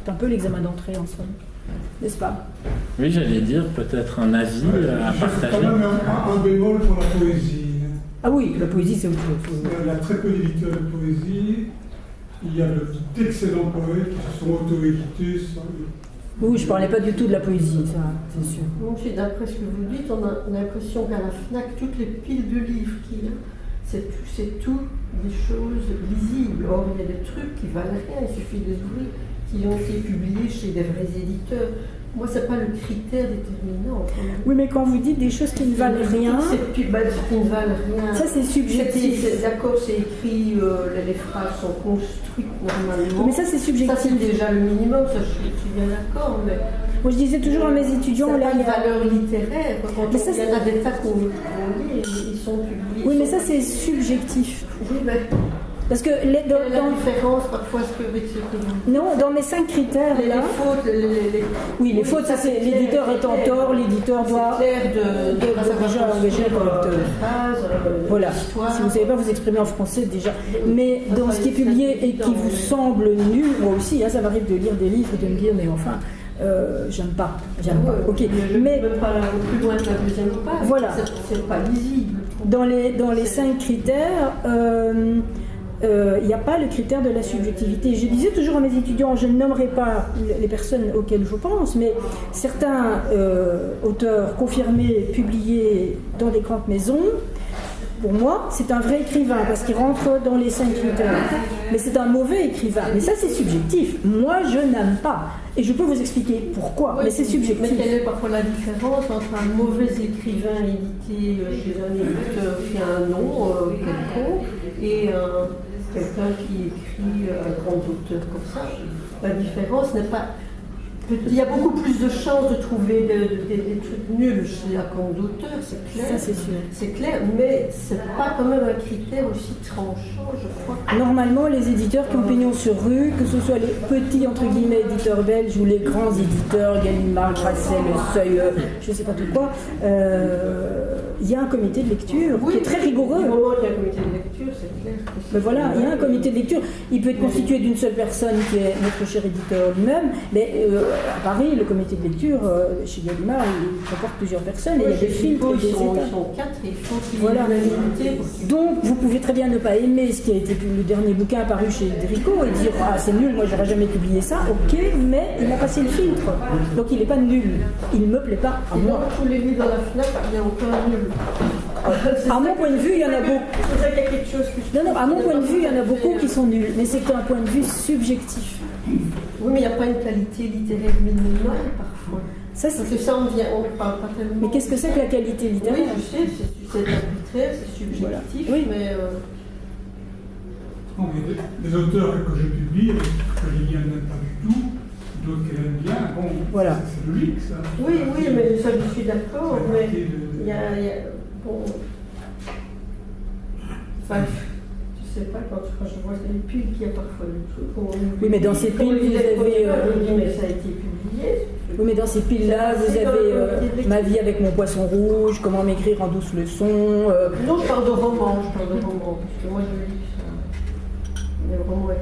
C'est un peu l'examen d'entrée en somme, n'est-ce pas? Oui, j'allais dire peut-être un avis à J'ai partager. quand même un bémol pour la poésie. Ah oui, la poésie c'est autre chose. Il y a très peu d'éditeurs de poésie. Il y a d'excellents poètes qui se sont auto-édités. Oui, je ne parlais pas du tout de la poésie, ça, c'est sûr. Donc, d'après ce que vous dites, on a l'impression qu'à la FNAC, toutes les piles de livres qu'il y a, c'est tout des choses lisibles. Or, il y a des trucs qui valent rien, il suffit de les ouvrir, qui ont été publiés chez des vrais éditeurs. Moi, c'est pas le critère déterminant. Oui, mais quand vous dites des choses qui ne valent rien... Qui ne valent rien. Ça, c'est subjectif. D'accord, c'est écrit, les phrases sont construites normalement. Mais ça, c'est subjectif. Ça, c'est déjà le minimum, ça, je suis bien d'accord, mais... Moi, je disais toujours à mes étudiants... C'est là, pas une valeur littéraire. Quand mais ça, il y en a des tas qu'on lit, ils sont publiés. Oui, mais ça, c'est subjectif. Oui, mais... Parce que la différence parfois avec ce que non, dans mes 5 critères les là, fautes, oui, les fautes, ça c'est l'éditeur est en tort, l'éditeur doit déjà engager un correcteur. Voilà. Si vous ne savez pas vous exprimer en français déjà, mais dans ce qui est publié et qui vous semble nul, moi aussi, hein, ça m'arrive de lire des livres et de me dire mais enfin. J'aime pas. Ok. Mais ne pas plus loin que la deuxième page. Voilà. C'est pas lisible. Dans les 5 critères. Il n'y a pas le critère de la subjectivité. Je disais toujours à mes étudiants, je ne nommerai pas les personnes auxquelles je pense, mais certains auteurs confirmés, publiés dans des grandes maisons, pour moi, c'est un vrai écrivain, parce qu'il rentre dans les 5 critères. Mais c'est un mauvais écrivain. Mais ça, c'est subjectif. Moi, je n'aime pas. Et je peux vous expliquer pourquoi, mais c'est subjectif. Mais quelle est parfois la différence entre un mauvais écrivain édité chez un éditeur qui a un nom quelconque et quelqu'un qui écrit un grand auteur comme ça? La différence n'est pas... Il y a beaucoup plus de chances de trouver des trucs nuls chez un compte d'auteur, c'est clair. Ça, c'est sûr. C'est clair, mais c'est pas quand même un critère aussi tranchant, je crois. Normalement, les éditeurs qui ont pignon sur rue, que ce soit les petits, entre guillemets, éditeurs belges ou les grands éditeurs, Gallimard, Grasset, Le Seuil, je ne sais pas tout quoi, il y a un comité de lecture qui est très rigoureux. Du moment qu'il y a un comité de lecture, c'est clair. Mais voilà, il y a un comité de lecture. Il peut être constitué d'une seule personne qui est notre cher éditeur lui-même, mais à Paris, le comité de lecture, chez Gallimard, il comporte plusieurs personnes et il y a des filtres et des étapes. Ils sont 4 et il faut qu'il y ait Voilà. l'unanimité. Donc, vous pouvez très bien ne pas aimer ce qui a été le dernier bouquin apparu chez Drico et dire ah c'est nul, moi j'aurais jamais publié ça. Ok, mais il a passé le filtre, donc il n'est pas nul. Il ne me plaît pas à moi. Tous les livres dans la FNAC, il y a encore nul. à mon point de vue, il y en a beaucoup. C'est pour ça qu'il y a quelque chose que Non, à mon point de vue, il y en a beaucoup qui sont nuls, mais c'est un point de vue subjectif. Oui, mais il n'y a pas une qualité littéraire minimale parfois. Ça, Parce que ça, on ne parle pas tellement. Mais qu'est-ce que c'est que la qualité littéraire? Oui, je sais, c'est arbitraire, c'est subjectif, Voilà. Oui. mais. Non, mais des auteurs que je publie, que Liliane n'aime pas du tout, d'autres qu'elle aime bien, bon, Voilà. c'est logique ça. Oui, mais ça, je suis d'accord, Ça mais fait partie de- il y a. Bon. Enfin, je sais pas, quand je vois les piles qu'il y a parfois des trucs. Oui, mais dans ces piles, vous avez. Je me dis, mais ça a été publié. Oui, mais dans ces piles-là, vous avez Ma vie avec mon poisson rouge, Comment m'écrire en 12 leçons. Non, je parle de romans, parce que moi je lis ça. Les romans avec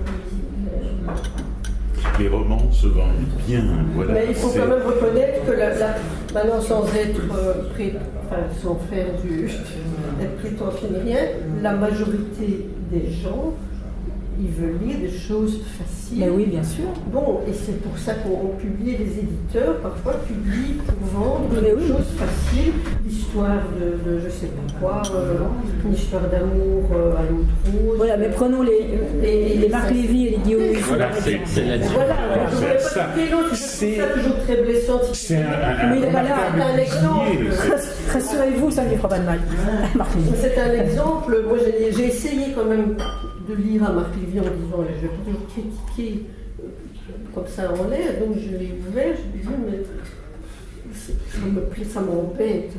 Les romans se vendent bien, voilà. Mais il faut quand même reconnaître que maintenant, sans être sans faire être prétentieux ni rien, la majorité des gens, ils veulent lire des choses faciles. Mais oui, bien sûr. Bon, et c'est pour ça qu'on publie, les éditeurs parfois publient pour vendre Mais des oui. choses faciles, l'histoire de je sais pas quoi, une histoire d'amour à l'autre rose. Voilà, mais prenons les Marc Lévy et les Guillaume Musso. Voilà, c'est la différence. Voilà, je voudrais ça. pas citer l'autre, je trouve ça toujours très blessant. C'est un Mais il est pas là. remarquable Un exemple. pilier. Rassurez-vous, ça ne lui fera pas de mal. Marc Lévy. C'est un exemple. Moi, j'ai essayé quand même de lire à Marc Lévy en disant, je vais pas toujours critiquer comme ça en l'air, donc je l'ai ouvert, je me dis, mais ça m'embête.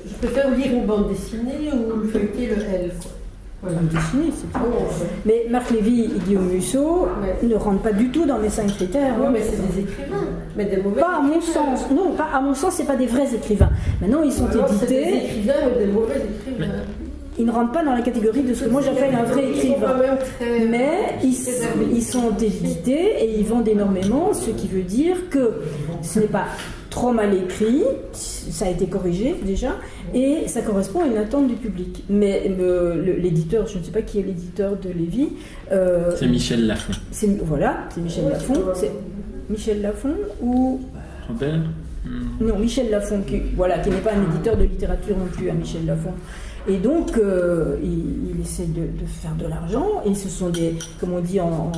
Je préfère lire une bande dessinée ou feuilleter le L. Quoi. Voilà. Bande dessinée, c'est tout. Bon, Mais Marc Lévy et Guillaume Musso Ouais. ne rentrent pas du tout dans mes 5 critères. oui, hein. mais c'est des écrivains, mais des mauvais Pas à mon écrivains. sens. Non, pas à mon sens, c'est pas des vrais écrivains. Maintenant, ils sont Alors, c'est des édités. écrivains, mais des mauvais écrivains. Ils ne rentrent pas dans la catégorie de ce que moi j'appelle un vrai Ils sont écrivain. quand même très- Mais ils sont édités et ils vendent énormément, ce qui veut dire que ce n'est pas trop mal écrit, ça a été corrigé déjà, et ça correspond à une attente du public. Mais l'éditeur, je ne sais pas qui est l'éditeur de Lévy, C'est Michel Lafon. c'est Michel Lafon. C'est Michel Lafon ou Robert non, Michel Lafon, qui n'est pas un éditeur de littérature non plus, Michel Lafon. Et donc, il essaie de faire de l'argent, et ce sont des, comme on dit en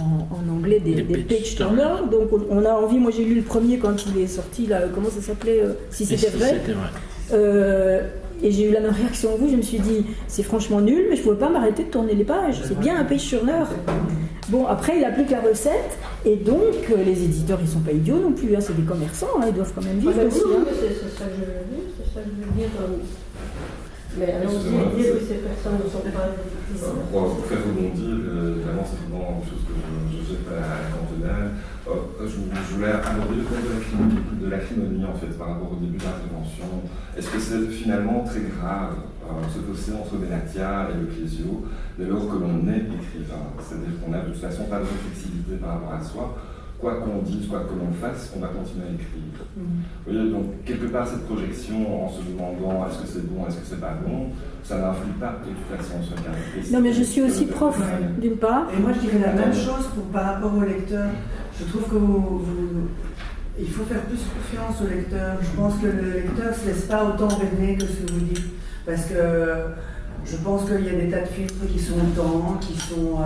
anglais, des page turners. Donc, on a envie, moi j'ai lu le premier quand il est sorti, là, comment ça s'appelait, Si c'était vrai. C'était vrai. Et j'ai eu la même réaction que vous, je me suis dit, c'est franchement nul, mais je ne pouvais pas m'arrêter de tourner les pages, c'est bien un page turner. Bon, après, il n'a plus que la recette, et donc, les éditeurs, ils ne sont pas idiots non plus, hein, c'est des commerçants, hein, ils doivent quand même vivre Ah, aussi. oui, Hein. c'est ça que je veux dire, c'est ça que je veux dire. Mais allons-y dire que ces personnes ne sont pas écrivains. Pour faire rebondir, évidemment, c'est vraiment quelque chose que je jette à la cantonale. Je voulais aborder le thème de l'acrimonie, en fait, par rapport au début de l'intervention. Est-ce que c'est finalement très grave, ce fossé entre Benatia et le Clésio, dès lors que l'on est écrivain? C'est-à-dire qu'on n'a de toute façon pas de réflexivité par rapport à soi. Quoi qu'on dise, quoi que l'on fasse, on va continuer à écrire. Vous voyez, donc, quelque part, cette projection, en se demandant est-ce que c'est bon, est-ce que c'est pas bon, ça n'influe pas de toute façon sur le caractère. Non, mais je suis aussi prof, d'une part. Et moi, je dirais la même chose par rapport au lecteur. Je trouve que il faut faire plus confiance au lecteur. Je pense que le lecteur ne se laisse pas autant rêver que ce que vous dites. Parce que je pense qu'il y a des tas de filtres qui sont au temps, qui sont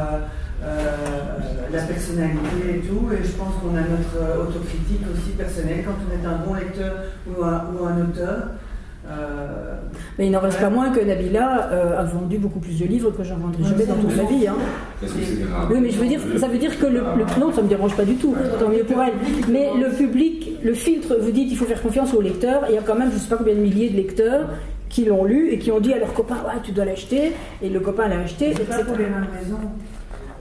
la personnalité et tout. Et je pense qu'on a notre autocritique aussi personnelle quand on est un bon lecteur ou un auteur. Mais il n'en reste pas moins que Nabila a vendu beaucoup plus de livres que j'en vendrai jamais dans toute ma vie. Hein. Est-ce que c'est grave? Oui, mais je veux dire, ça veut dire que non, ça ne me dérange pas du tout, tant mieux pour elle. Mais le public, le filtre, vous dites il faut faire confiance aux lecteurs, il y a quand même je ne sais pas combien de milliers de lecteurs qui l'ont lu et qui ont dit à leur copain ouais, tu dois l'acheter, et le copain l'a acheté. C'est pas pour les mêmes raisons.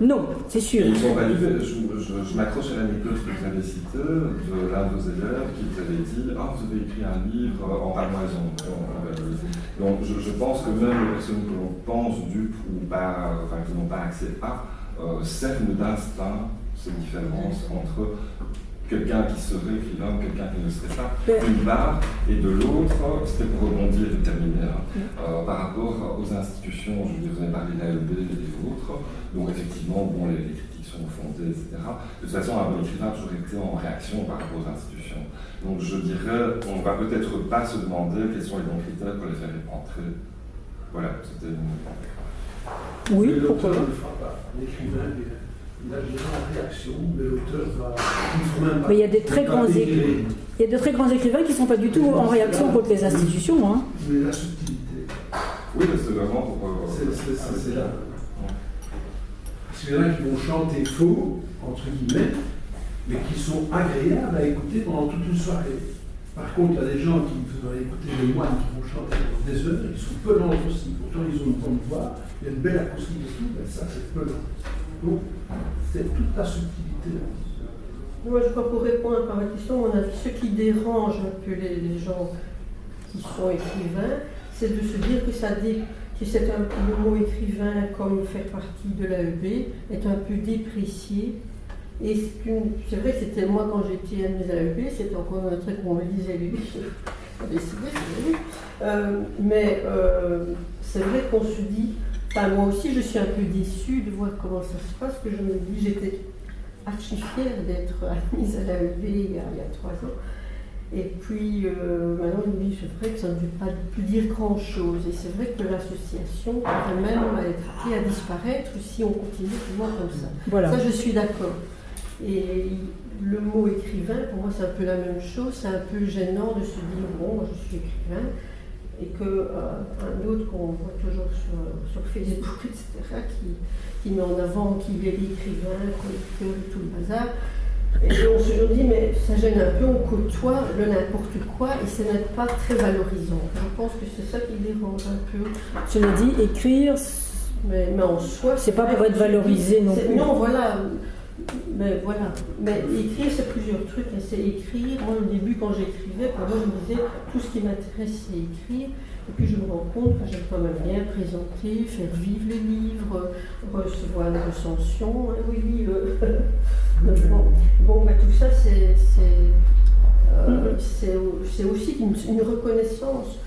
Non, c'est sûr. Ils sont validés. Je m'accroche à l'anecdote que vous avez citée de l'un de vos élèves qui vous avait dit ah, vous avez écrit un livre en ramoison. Donc je pense que même les personnes que l'on pense dupes ou pas, enfin, qui n'ont pas accès à, cernent d'instinct ces différences entre quelqu'un qui serait écrivain ou quelqu'un qui ne serait pas, d'une part, et de l'autre, c'était pour rebondir et terminer, par rapport aux institutions, je veux dire, vous avez parlé de l'AEB et des vôtres, donc effectivement, bon, les critiques sont fondées, etc. De toute façon, un bon écrivain a toujours été en réaction par rapport aux institutions. Donc je dirais, on ne va peut-être pas se demander quels sont les bons critères pour les faire rentrer voilà, c'était une... Oui, Mais pourquoi l'auteur pas. ne le fera pas. L'écrivain, il agira en réaction, mais l'auteur va. Il faut même pas. Mais il y a des très grands écrivains. Il y a de très grands écrivains qui ne sont pas du tout en réaction contre les institutions. Hein. Mais la subtilité. Oui, mais c'est vraiment pour... C'est là. Parce qu'il y en a qui vont chanter faux, entre guillemets, mais qui sont agréables à écouter pendant toute une soirée. Par contre, il y a des gens qui vont écouter des moines qui vont chanter pendant des heures et qui sont pelantes aussi. Pourtant, ils ont une bonne voix, il y a une belle acoustique et tout, mais ça, c'est pelant. Donc, c'est toute la subtilité. Moi, je crois pour répondre à ma question, mon avis, ce qui dérange un peu les gens qui sont écrivains, c'est de se dire que le mot écrivain, comme faire partie de l'AEB, est un peu déprécié. Et c'est vrai que c'était moi quand j'étais admise à l'AEB, c'était encore un truc qu'on me disait les livres, on décidait, mais c'est vrai qu'on se dit, moi aussi je suis un peu déçue de voir comment ça se passe, que je me dis, j'étais archi fière d'être admise à l'AEB il y a 3 ans. Et puis maintenant je me dis, c'est vrai que ça ne veut pas plus dire grand chose. Et c'est vrai que l'association pourrait même être appelée à disparaître si on continue toujours comme ça. Voilà. Ça je suis d'accord. Et le mot écrivain, pour moi c'est un peu la même chose, c'est un peu gênant de se dire, bon, moi je suis écrivain, et qu'un autre qu'on voit toujours sur Facebook, etc., qui met en avant qu'il est écrivain, collecteur et tout le bazar. Et on se dit, mais ça gêne un peu, on côtoie le n'importe quoi et ce n'est pas très valorisant. Je pense que c'est ça qui dérange un peu. Je l'ai dit, écrire, Mais en soi, c'est pas pour être valorisé non plus. Non, voilà. Mais voilà. Mais écrire, c'est plusieurs trucs. Et c'est écrire. Moi, au début, quand j'écrivais, pour moi, je me disais, tout ce qui m'intéresse, c'est écrire. Et puis, je me rends compte que j'aime quand même bien présenter, faire vivre les livres, recevoir des recensions. Hein, oui. Bon, tout ça, c'est aussi une reconnaissance.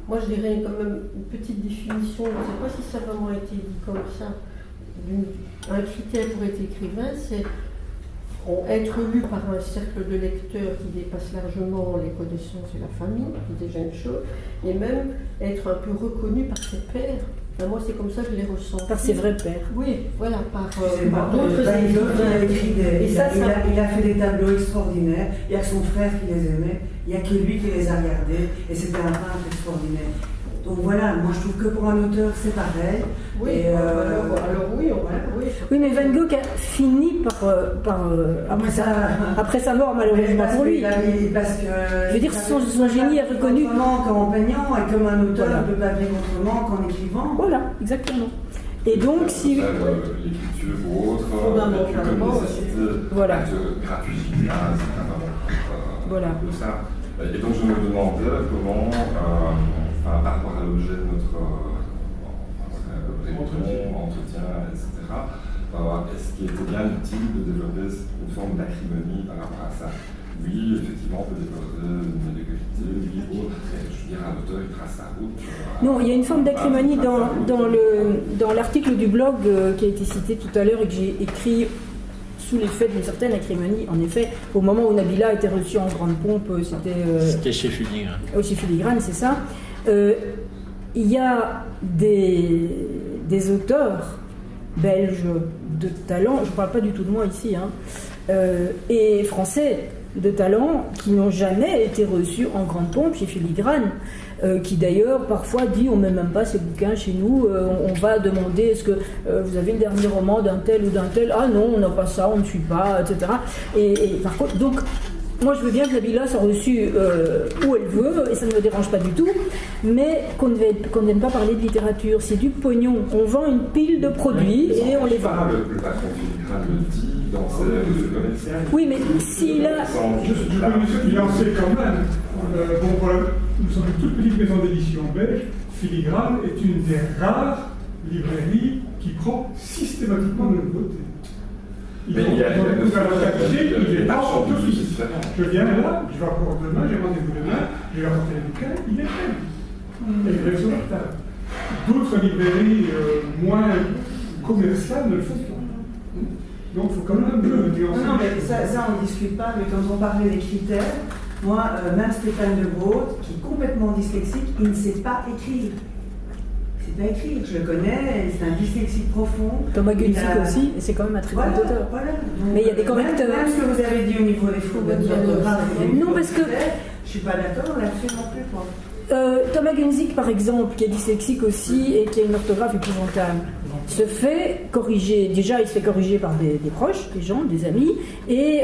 Moi, je dirais quand même une petite définition. Je ne sais pas si ça a vraiment été dit comme ça. Un critère pour être écrivain, c'est être lu par un cercle de lecteurs qui dépasse largement les connaissances et la famille, qui est déjà une chose, et même être un peu reconnu par ses pairs. Enfin, moi, c'est comme ça que je les ressens. Par ses vrais pairs. Oui, voilà, par d'autres écrivains. Il a fait des tableaux extraordinaires. Il y a son frère qui les aimait. Il n'y a que lui qui les a regardés. Et c'était un peintre extraordinaire. Donc voilà, moi je trouve que pour un auteur c'est pareil. Oui, alors oui. Oui, mais Van Gogh a fini après sa mort, malheureusement pour lui. Parce que, je veux dire, son génie est reconnu. Qu'en peignant, et comme un auteur ne peut pas vivre autrement qu'en écrivant. Voilà, exactement. Et donc, si. L'écriture ou autre, fondamentalement, voilà. Gratuit, voilà. Ça. Et donc je me demandais comment, par rapport à l'objet de notre entretien, etc., est-ce qu'il était bien utile de développer une forme d'acrimonie par rapport à ça? Oui, effectivement, on peut développer une médiocalité, oui, je veux dire, un auteur, il trace sa route. Non, il y a une forme d'acrimonie dans l'article du blog qui a été cité tout à l'heure et que j'ai écrit sous l'effet d'une certaine acrimonie. En effet, au moment où Nabila a été reçue en grande pompe, c'était chez Filigrane. Chez Filigrane, c'est ça. Il y a des auteurs belges de talent, je ne parle pas du tout de moi ici, et français de talent qui n'ont jamais été reçus en grande pompe chez Filigrane, qui d'ailleurs parfois dit on ne met même pas ces bouquins chez nous, on va demander est-ce que vous avez le dernier roman d'un tel ou d'un tel, ah non on n'a pas ça, on ne suit pas, etc. Et par contre, donc moi je veux bien que Nabila soit reçue où elle veut, et ça ne me dérange pas du tout, mais qu'on ne vienne pas parler de littérature, c'est du pognon, on vend une pile de produits et on les vend. Le patron Filigrane le dit dans ses revues commerciales. Oui, mais s'il a... Je peux lui lancer quand même. Voilà, nous sommes une toute petite maison d'édition belge. Filigrane est une des rares librairies qui prend systématiquement de nouveautés. Il est pas en d'office. Je viens là, je vais encore demain, j'ai rendez-vous demain, je vais apporter les bouquins, il est prêt. Et je vais sur la table. D'autres librairies moins commerciales ne le font pas. Donc il faut quand même un peu nuancer. Non, mais ça on ne discute pas, mais quand on parlait des critères, moi, même Stéphane de Groot, qui est complètement dyslexique, il ne sait pas écrire. C'est pas écrit, je le connais, c'est un dyslexique profond. Thomas Il Gunzig a- aussi, et c'est quand même un très Voilà, grand auteur. voilà. Mais il y a des correcteurs. Même ce que vous avez dit au niveau des fautes d'orthographe. Non, parce que- Je suis pas d'accord là-dessus non plus, quoi. Thomas Gunzig, par exemple, qui est dyslexique aussi et qui a une orthographe épouvantable, se fait corriger. Déjà, il se fait corriger par des proches, des gens, des amis, et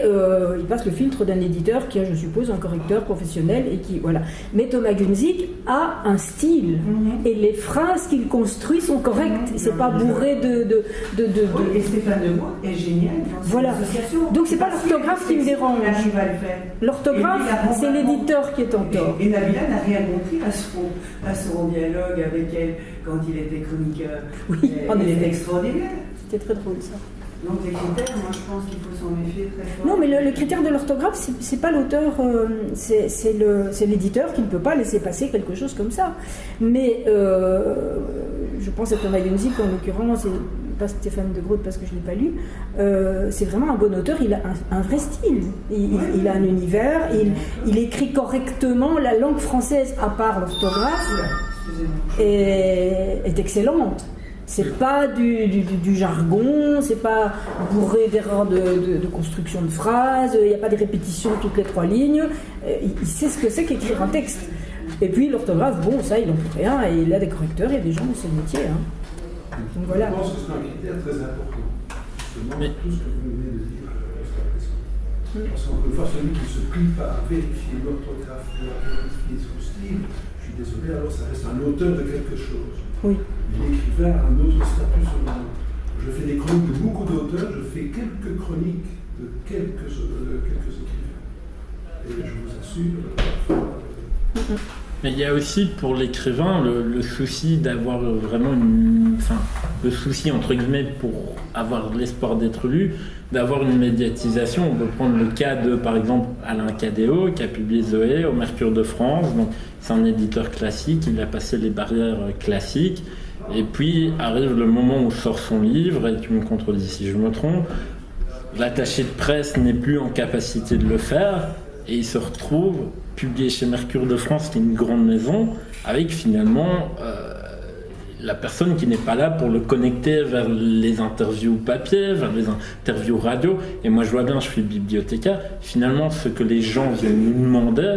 il passe le filtre d'un éditeur qui a, je suppose, un correcteur professionnel et qui voilà. Mais Thomas Gunzig a un style et les phrases qu'il construit sont correctes. C'est pas bourré de. Oui, et Stéphane Demois est génial dans cette Voilà. association. Donc c'est pas l'orthographe qui me dérange. Il arrive à le faire. L'orthographe, Et lui, il a c'est complètement- l'éditeur qui est en tort. Et Nabila n'a rien compris à son dialogue avec elle quand il était chroniqueur. Oui, Et en il effet. est extraordinaire. C'était très drôle ça. Donc les critères, moi je pense qu'il faut s'en méfier très fort. Non, mais le critère de l'orthographe, c'est pas l'auteur, c'est l'éditeur qui ne peut pas laisser passer quelque chose comme ça. Mais je pense à Thomas Gunzig en l'occurrence, et pas Stéphane de Groot parce que je ne l'ai pas lu, c'est vraiment un bon auteur, il a un vrai style, il a un univers, il écrit correctement, la langue française, à part l'orthographe, est excellente. C'est pas du jargon, c'est pas bourré d'erreurs de construction de phrases, il n'y a pas de répétitions toutes les 3 lignes. Il sait ce que c'est qu'écrire un texte. Et puis l'orthographe, bon, ça, il n'en peut rien, et il a des correcteurs, il y a des gens, c'est le métier. Hein. Donc voilà. Je pense que c'est un critère très important. Justement, Mais- tout ce que vous venez de dire jusqu'à présent. Parce qu'encore une fois, celui qui ne se plie pas à vérifier l'orthographe, à vérifier son style, je suis désolé, alors ça reste un auteur de quelque chose. Oui. L'écrivain a un autre statut sur le monde. Je fais des chroniques de beaucoup d'auteurs, je fais quelques chroniques de quelques écrivains. Et je vous assure, Mais il y a aussi pour l'écrivain le souci d'avoir vraiment le souci entre guillemets pour avoir l'espoir d'être lu, d'avoir une médiatisation. On peut prendre le cas de, par exemple, Alain Cadéot qui a publié Zoé au Mercure de France. Donc c'est un éditeur classique, il a passé les barrières classiques. Et puis arrive le moment où sort son livre, et tu me contredis si je me trompe, l'attaché de presse n'est plus en capacité de le faire, et il se retrouve publié chez Mercure de France, qui est une grande maison, avec finalement la personne qui n'est pas là pour le connecter vers les interviews papier, vers les interviews radio. Et moi je vois bien, je suis bibliothécaire, finalement ce que les gens viennent nous demander,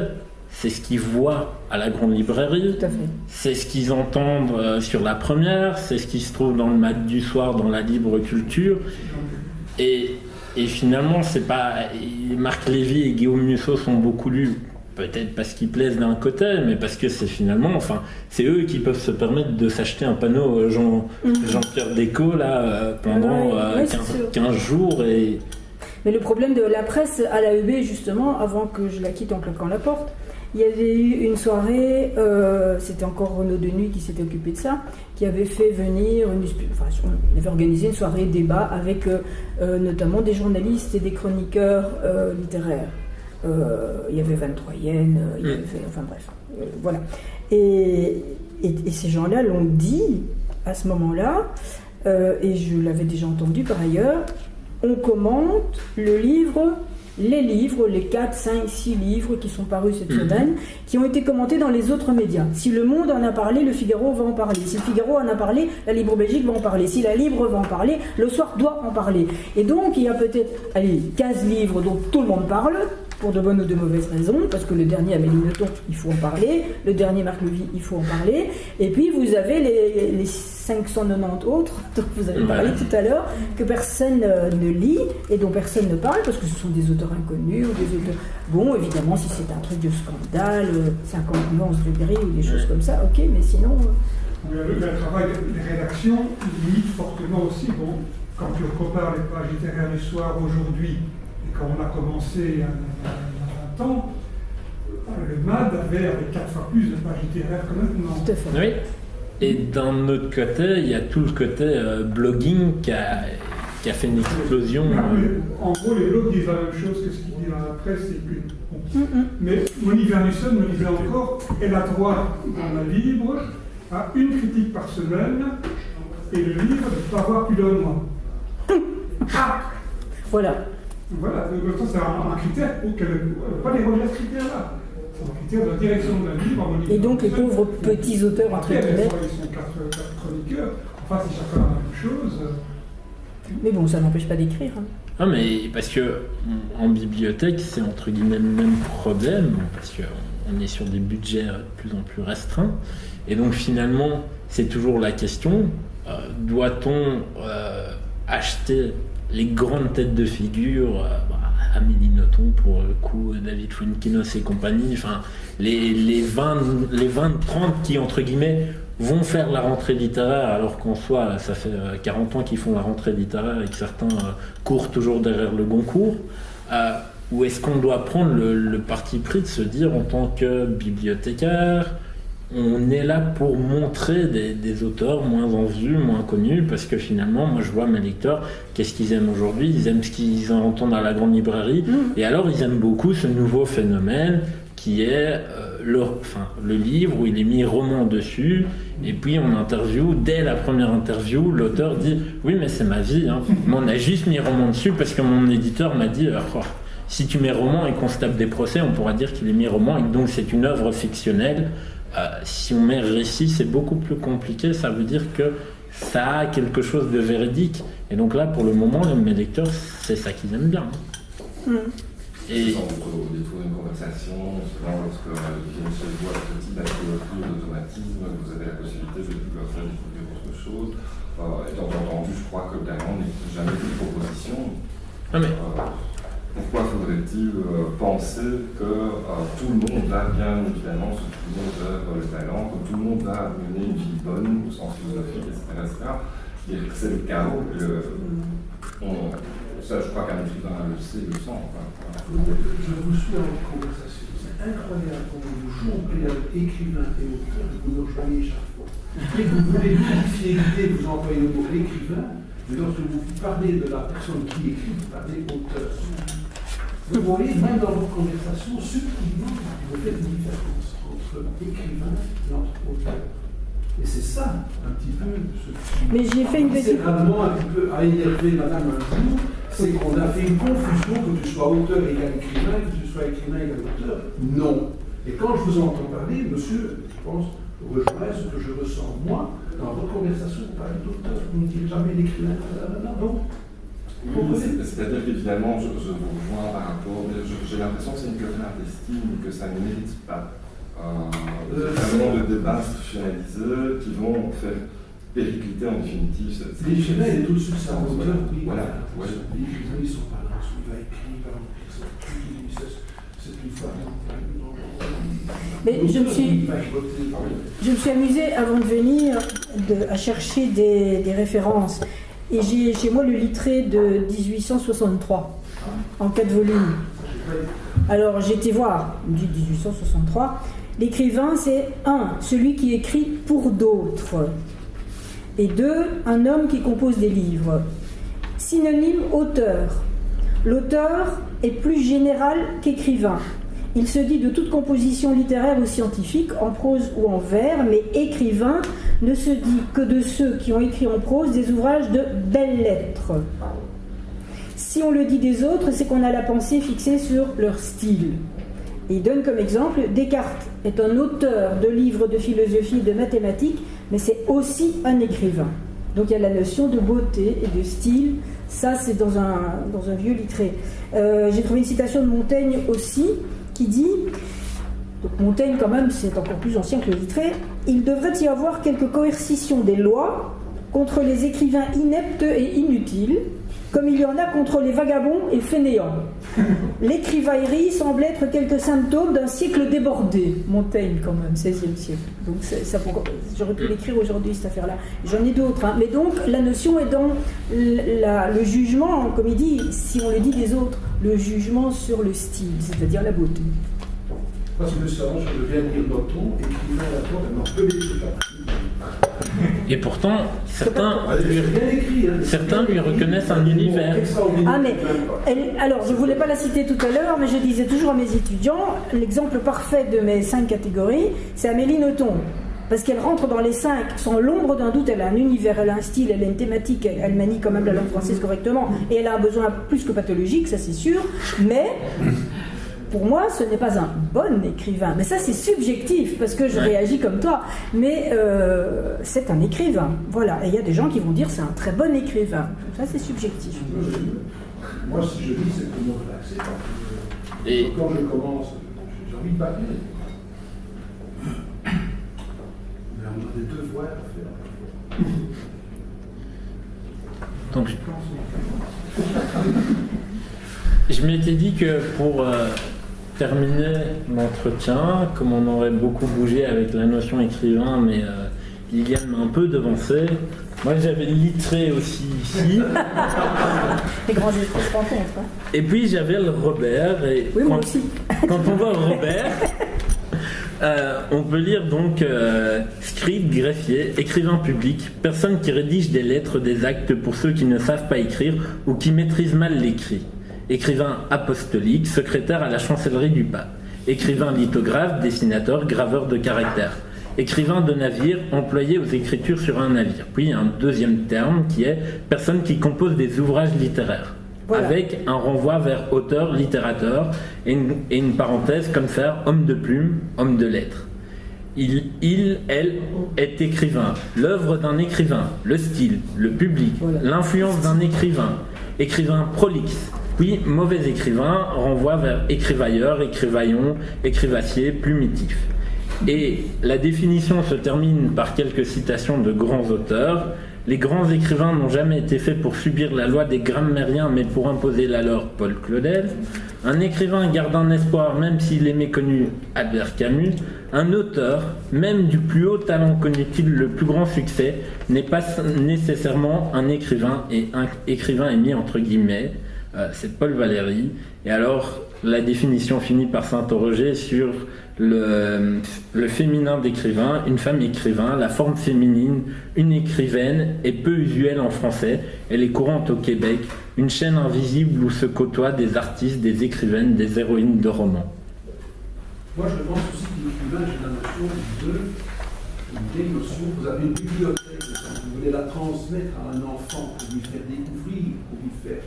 c'est ce qu'ils voient à la grande librairie, Tout à fait. c'est ce qu'ils entendent sur la première, c'est ce qui se trouve dans le mat du soir, dans la libre culture. Et finalement, c'est pas. Marc Lévy et Guillaume Musso sont beaucoup lus, peut-être parce qu'ils plaisent d'un côté, mais parce que c'est finalement. Enfin, c'est eux qui peuvent se permettre de s'acheter un panneau Jean-Pierre Déco là, pendant Ouais, c'est sûr. 15 jours. Et Mais le problème de la presse à l'AEB, justement, avant que je la quitte en claquant la porte, il y avait eu une soirée, c'était encore Renaud Denuy qui s'était occupé de ça, qui avait fait venir, il avait organisé une soirée débat avec notamment des journalistes et des chroniqueurs littéraires. Il y avait Van Troyen, il y avait, enfin bref, voilà. Et ces gens-là l'ont dit à ce moment-là, et je l'avais déjà entendu par ailleurs, on commente les livres, les 4, 5, 6 livres qui sont parus cette semaine, qui ont été commentés dans les autres médias. Si Le Monde en a parlé, Le Figaro va en parler. Si Le Figaro en a parlé, la Libre Belgique va en parler. Si la Libre va en parler, Le Soir doit en parler. Et donc, il y a peut-être 15 livres dont tout le monde parle, pour de bonnes ou de mauvaises raisons, parce que le dernier Amélie Nothomb, il faut en parler, le dernier Marc Levy, il faut en parler, et puis vous avez les 590 autres, dont vous avez parlé tout à l'heure, que personne ne lit, et dont personne ne parle, parce que ce sont des auteurs inconnus, ou des auteurs... Bon, évidemment, si c'est un truc de scandale, 50 nuances de gris, ou des choses comme ça, ok, mais sinon... Le travail des rédactions limite fortement aussi. Bon, quand tu compares les pages littéraires du soir aujourd'hui, et quand on a commencé il y a 20 ans, le MAD avait 4 fois plus de pages littéraires que maintenant. Tout à fait. oui. Et d'un autre côté, il y a tout le côté blogging qui a fait une explosion. En gros, les blogs disent la même chose que ce qu'ils disent dans la presse. Et puis, bon. Mais Monique Vernusson me disait encore, elle a droit dans la Libre à une critique par semaine et le livre ne peut pas avoir plus d'un mois. Voilà. Voilà, donc c'est un critère pour qu'elle ne pas déroger à ce critère-là. C'est un de la direction d'un livre. Et donc les pauvres petits auteurs, entre guillemets. Ils sont quatre chroniqueurs. Enfin, si chacun a la même chose. Mais bon, ça n'empêche pas d'écrire. Hein. Ah, mais parce que en bibliothèque, c'est entre guillemets le même problème, parce qu'on est sur des budgets de plus en plus restreints. Et donc finalement, c'est toujours la question, doit-on acheter les grandes têtes de figure, Amélie Nothomb pour le coup, David Fuenkinos et compagnie, enfin les 20-30 qui entre guillemets vont faire la rentrée littéraire, alors qu'en soi ça fait 40 ans qu'ils font la rentrée littéraire et que certains courent toujours derrière le Goncourt, ou est-ce qu'on doit prendre le parti pris de se dire en tant que bibliothécaire, on est là pour montrer des auteurs moins en vue, moins connus, parce que finalement, moi je vois mes lecteurs, qu'est-ce qu'ils aiment aujourd'hui? Ils aiment ce qu'ils entendent à la grande librairie, et alors ils aiment beaucoup ce nouveau phénomène qui est le livre où il est mis roman dessus, et puis on interview, dès la première interview, l'auteur dit « Oui, mais c'est ma vie, hein. Mais on a juste mis roman dessus parce que mon éditeur m'a dit si tu mets roman et qu'on se tape des procès, on pourra dire qu'il est mis roman, et donc c'est une œuvre fictionnelle. Si on met récit, c'est beaucoup plus compliqué, ça veut dire que ça a quelque chose de véridique. Et donc là, pour le moment, mes lecteurs, c'est ça qu'ils aiment bien. Et au détour d'une conversation, souvent lorsque Michel voit ce type d'activité d'automatisme, vous avez la possibilité de leur faire découvrir autre chose. Étant entendu, je crois que clairement, on n'est jamais une proposition. Pourquoi faudrait-il penser que tout le monde va bien évidemment se tourner vers le talent, que tout le monde va mener une vie bonne au sens philosophique, etc. Et c'est le chaos. Ça, je crois qu'un écrivain le sait, le sent. Je vous suis en conversation. C'est incroyable quand vous jonglez avec écrivain et auteur, vous nous rejoignez chaque fois. Et vous voulez modifier l'idée, vous employez le mot écrivain, mais lorsque vous parlez de la personne qui écrit, vous parlez auteur. Vous voyez, même dans vos conversations, subtilement, vous faites une différence entre écrivain et entre auteur. Et c'est ça, un petit peu, ce qui... Mais j'ai fait une petite... C'est vraiment un petit peu à énerver madame un jour, c'est qu'on a fait une confusion que tu sois auteur égal écrivain, que tu sois écrivain égal auteur. Non. Et quand je vous entends parler, monsieur, je pense, rejoint ce que je ressens moi, dans votre conversation, vous parlez d'auteur, vous ne dites jamais l'écrivain, non. Oui, c'est-à-dire qu'évidemment, je vous rejoins par rapport, mais j'ai l'impression que c'est une querelle d'estime, que ça ne mérite pas vraiment de débats institutionnalisés qui vont faire péricliter en définitive cette... L'écrivain est au-dessus de sa hauteur, oui. Voilà. Les écrivains, ils sont pas là, il va écrire, c'est une fois. Mais je me suis amusée avant de venir à chercher des références. Et j'ai chez moi le Littré de 1863, en 4 volumes. Alors j'ai été voir, du 1863, l'écrivain c'est 1. Celui qui écrit pour d'autres. Et 2. Un homme qui compose des livres. Synonyme auteur. L'auteur est plus général qu'écrivain. Il se dit de toute composition littéraire ou scientifique, en prose ou en vers, mais écrivain ne se dit que de ceux qui ont écrit en prose des ouvrages de belles lettres. Si on le dit des autres, c'est qu'on a la pensée fixée sur leur style. Et il donne comme exemple, Descartes est un auteur de livres de philosophie et de mathématiques, mais c'est aussi un écrivain. Donc il y a la notion de beauté et de style, ça c'est dans un vieux Littré. J'ai trouvé une citation de Montaigne aussi, qui dit, donc Montaigne quand même c'est encore plus ancien que le Littré, il devrait y avoir quelque coercition des lois contre les écrivains ineptes et inutiles, comme il y en a contre les vagabonds et fainéants. L'écrivaillerie semble être quelques symptômes d'un siècle débordé. Montaigne quand même, 16e siècle. Donc j'aurais pu l'écrire aujourd'hui cette affaire-là. J'en ai d'autres. Hein. Mais donc la notion est dans le jugement, comme il dit, si on le dit des autres, le jugement sur le style, c'est-à-dire la beauté. Parce que ça, je viens de lire Nothomb, écrivain à la porte, elle n'en peut l'écrire. Et pourtant, certains lui reconnaissent un univers. Ah mais, alors je ne voulais pas la citer tout à l'heure, mais je disais toujours à mes étudiants, l'exemple parfait de mes 5 catégories, c'est Amélie Nothomb. Parce qu'elle rentre dans les 5, sans l'ombre d'un doute, elle a un univers, elle a un style, elle a une thématique, elle manie quand même la langue française correctement, et elle a un besoin plus que pathologique, ça c'est sûr, mais pour moi, ce n'est pas un bon écrivain. Mais ça, c'est subjectif, parce que je réagis comme toi. Mais c'est un écrivain. Voilà. Et il y a des gens qui vont dire c'est un très bon écrivain. Ça, c'est subjectif. Moi, si je lis, c'est pour me relaxer. Et Quand je commence, j'ai envie de bâcler. Mais on a des devoirs à faire. donc, je m'étais dit que pour terminer l'entretien, comme on aurait beaucoup bougé avec la notion écrivain, mais Liliane m'a un peu devancé, moi j'avais littré aussi ici. Les grands esprits se rencontrent. Hein. Et puis j'avais le Robert. Et Oui, moi aussi. Quand on voit Robert, on peut lire donc scribe, greffier, écrivain public, personne qui rédige des lettres, des actes pour ceux qui ne savent pas écrire ou qui maîtrisent mal l'écrit. Écrivain apostolique, secrétaire à la chancellerie du pape. Écrivain lithographe, dessinateur, graveur de caractères. Écrivain de navire, employé aux écritures sur un navire. Puis un deuxième terme qui est personne qui compose des ouvrages littéraires. Voilà. Avec un renvoi vers auteur, littérateur et une parenthèse comme faire homme de plume, homme de lettres. Elle est écrivain. L'œuvre d'un écrivain, le style, le public, voilà. L'influence d'un écrivain. Écrivain prolixe. Puis mauvais écrivain renvoie vers écrivailleur, écrivaillon, écrivassier, plumitif. Et la définition se termine par quelques citations de grands auteurs. Les grands écrivains n'ont jamais été faits pour subir la loi des grammairiens, mais pour imposer la leur, Paul Claudel. Un écrivain garde un espoir, même s'il est méconnu, Albert Camus. Un auteur, même du plus haut talent connaît-il le plus grand succès, n'est pas nécessairement un écrivain, et un écrivain est mis entre guillemets, c'est Paul Valéry. Et alors, la définition finit par s'interroger sur le féminin d'écrivain, une femme écrivain, la forme féminine, une écrivaine, est peu usuelle en français. Elle est courante au Québec, une chaîne invisible où se côtoient des artistes, des écrivaines, des héroïnes de romans. Moi, je pense aussi que l'écrivain, j'ai la notion une notion, vous avez une bibliothèque, vous voulez la transmettre à un enfant pour lui faire découvrir, pour lui faire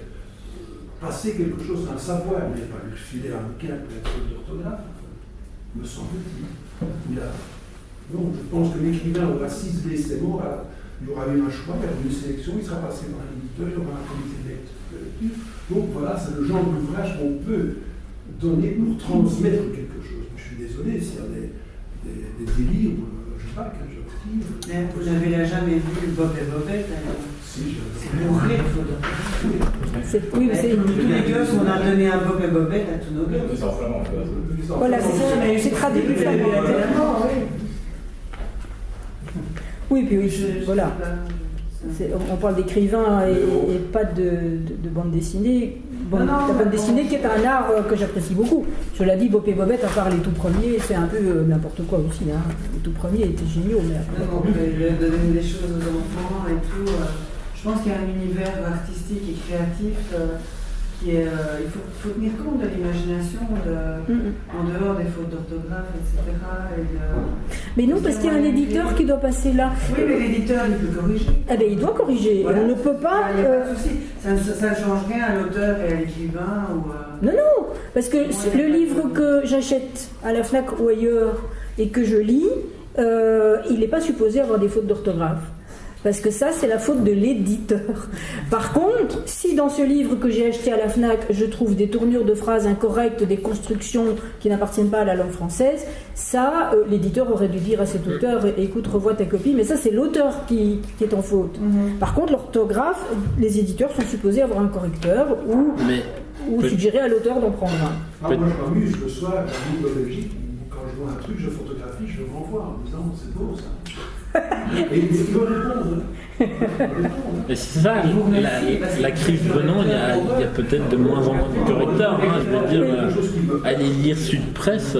passer quelque chose, un savoir, mais pas lui filer un bouquin pour être d'orthographe, me semble-t-il. Donc, je pense que l'écrivain aura ciselé ses mots, il aura eu un choix, il y aura une sélection, il sera passé par un éditeur, il y aura un comité de lecture. Donc voilà, c'est le genre d'ouvrage qu'on peut donner pour transmettre quelque chose. Je suis désolé s'il y a des délires, je ne sais pas, qu'un jour. Mais vous n'avez jamais vu Bob et Bobette alors? Si, c'est pour rire, oui, mais c'est... Tous les gosses, on a donné un Bob et Bobette à tous nos gosses. Voilà, c'est traduit du flamand. Oui, puis oui, voilà. On parle d'écrivain et pas de bande dessinée. La bande dessinée qui est un art que j'apprécie beaucoup. Je l'ai dit, Bob et Bobette, à part les tout premiers, c'est un peu n'importe quoi aussi. Hein. Les tout premiers étaient géniaux. Mais après... il donne des choses aux enfants et tout. Je pense qu'il y a un univers artistique et créatif qui est... il faut tenir compte de l'imagination, en dehors des fautes d'orthographe, etc. Mais non, parce qu'il y a un éditeur qui doit passer là. Oui, mais l'éditeur, il peut corriger. Eh bien, il doit corriger. Voilà. On ne peut pas... Il n'y a pas de souci. Ça ne change rien à l'auteur et à l'écrivain. Non, parce que le livre que j'achète à la FNAC ou ailleurs et que je lis, il n'est pas supposé avoir des fautes d'orthographe. Parce que ça, c'est la faute de l'éditeur. Par contre, si dans ce livre que j'ai acheté à la FNAC, je trouve des tournures de phrases incorrectes, des constructions qui n'appartiennent pas à la langue française, ça, l'éditeur aurait dû dire à cet auteur, écoute, revois ta copie, mais ça, c'est l'auteur qui est en faute. Par contre, l'orthographe, les éditeurs sont supposés avoir un correcteur ou suggérer à l'auteur d'en prendre un. Moi, je m'amuse le soir, en mythologie, quand je vois un truc, je photographie, je le renvoie en disant, c'est beau ça. Et il peut répondre. Et c'est ça, la crise venant, il y a peut-être de moins en moins de correcteurs. Hein, je veux dire, aller lire Sud Presse.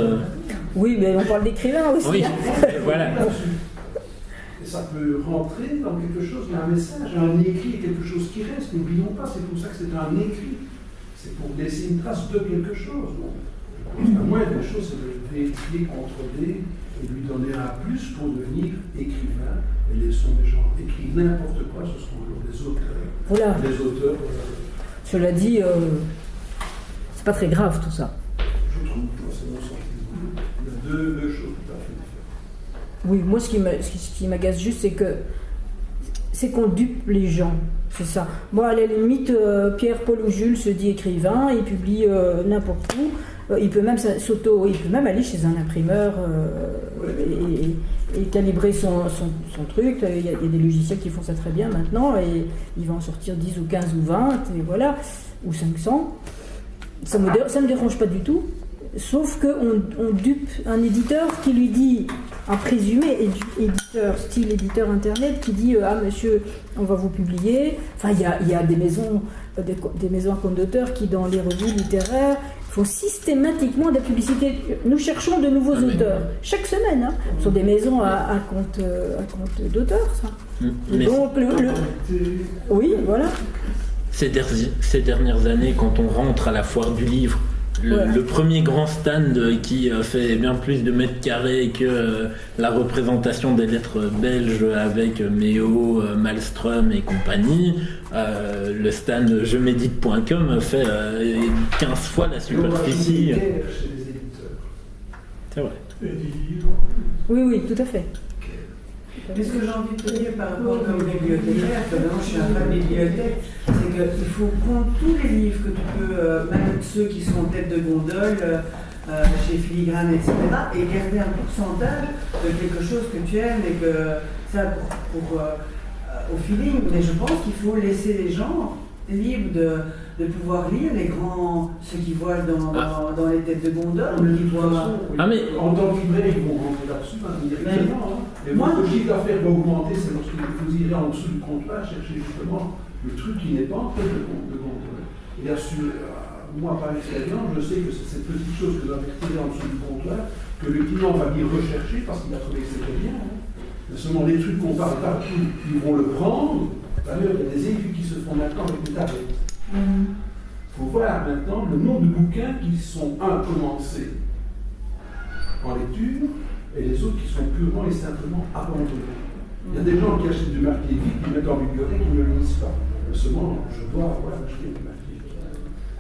Oui, mais on parle d'écrivains aussi. Oui, voilà. Et ça peut rentrer dans quelque chose, il y a un message, un écrit, quelque chose qui reste. N'oublions pas, c'est pour ça que c'est un écrit. C'est pour laisser une trace de quelque chose. La moindre des choses, c'est de vérifier, contrôler et lui donner un plus pour devenir écrivain. Et laissons des gens écrire n'importe quoi, ce seront des auteurs. Voilà. Cela dit, c'est pas très grave tout ça. Je trouve, moi, c'est mon sentiment. Il y a deux choses tout à fait différentes. Oui, moi, ce qui m'agace juste, c'est qu'on dupe les gens. C'est ça. Moi, à la limite, Pierre, Paul ou Jules se dit écrivain, il publie n'importe où. Il peut même aller chez un imprimeur et calibrer son truc. Il y a des logiciels qui font ça très bien maintenant, et il va en sortir 10 ou 15 ou 20, et voilà, ou 500. Ça me dérange pas du tout, sauf qu'on dupe un éditeur qui lui dit, un présumé éditeur, style éditeur internet, qui dit ah monsieur, on va vous publier. Enfin, il y a des maisons à compte d'auteurs qui, dans les revues littéraires, font systématiquement de la publicité. Nous cherchons de nouveaux auteurs chaque semaine. Hein. Ce sont des maisons à compte d'auteurs, ça. Mais donc oui, voilà. Ces dernières années, quand on rentre à la foire du livre, le premier grand stand qui fait bien plus de mètres carrés que la représentation des lettres belges avec Méo, Malmström et compagnie, le stand jemédite.com fait 15 fois la superficie. C'est vrai. Oui, tout à fait. Mais ce que j'ai envie de te dire par rapport comme bibliothécaire, que maintenant je suis un fan de bibliothèque, c'est qu'il faut prendre tous les livres que tu peux, même ceux qui sont en tête de gondole, chez Filigrane, etc., et garder un pourcentage de quelque chose que tu aimes, et que ça au feeling. Mais je pense qu'il faut laisser les gens libres de pouvoir lire les grands, ceux qui voient dans les têtes de gondole, qui voient... En tant qu'hiver, ils vont rentrer là-dessus, évidemment. Et votre chiffre d'affaires va augmenter, c'est lorsque vous irez en dessous du comptoir chercher justement le truc qui n'est pas en tête de gondole. Et moi, par expérience, je sais que c'est cette petite chose que vous avez retirée en dessous du comptoir que le client va bien rechercher parce qu'il a trouvé que c'était bien. Mais seulement les trucs qu'on parle partout, ils vont le prendre. D'ailleurs, il y a des études qui se font maintenant avec des tablettes. Il faut voir maintenant le nombre de bouquins qui sont, commencés en lecture, et les autres qui sont purement et simplement abandonnés. Il y a des gens qui achètent du marqué vite, qui mettent en bibliothèque, qui ne le lisent pas. Seulement, je dois acheter du marqué.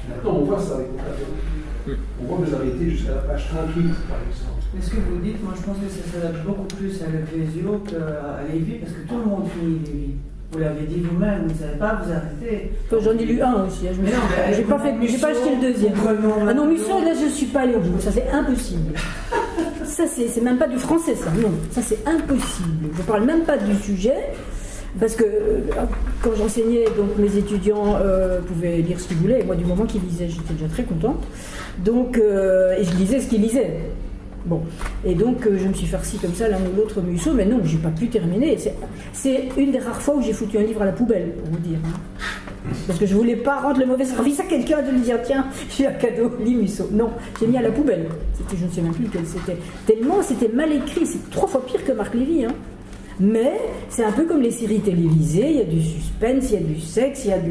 Maintenant, on voit ça avec les tablettes. On voit que vous avez été jusqu'à la page 38, par exemple. Mais ce que vous dites, moi je pense que ça s'adapte beaucoup plus à Leclésio qu'à Lévy, parce que tout le monde finit Lévy. Vous l'avez dit vous-même, vous ne savez pas vous arrêter. J'en ai lu un aussi, j'ai pas acheté le deuxième. Ah non, Musso, là je suis pas allée au bout, ça c'est impossible. Ça c'est même pas du français, ça, non, ça c'est impossible. Je parle même pas du sujet, parce que quand j'enseignais, donc mes étudiants pouvaient lire ce qu'ils voulaient, et moi du moment qu'ils lisaient, j'étais déjà très contente. Donc, et je lisais ce qu'ils lisaient. Bon, et donc je me suis farci comme ça l'un ou l'autre Musso, mais non, j'ai pas pu terminer. C'est une des rares fois où j'ai foutu un livre à la poubelle, pour vous dire. Parce que je voulais pas rendre le mauvais service à quelqu'un de lui dire tiens, j'ai un cadeau, lis Musso. Non, j'ai mis à la poubelle. Je ne sais même plus lequel c'était. Tellement c'était mal écrit, c'est 3 fois pire que Marc Lévy. Hein. Mais c'est un peu comme les séries télévisées, il y a du suspense, il y a du sexe, il y a de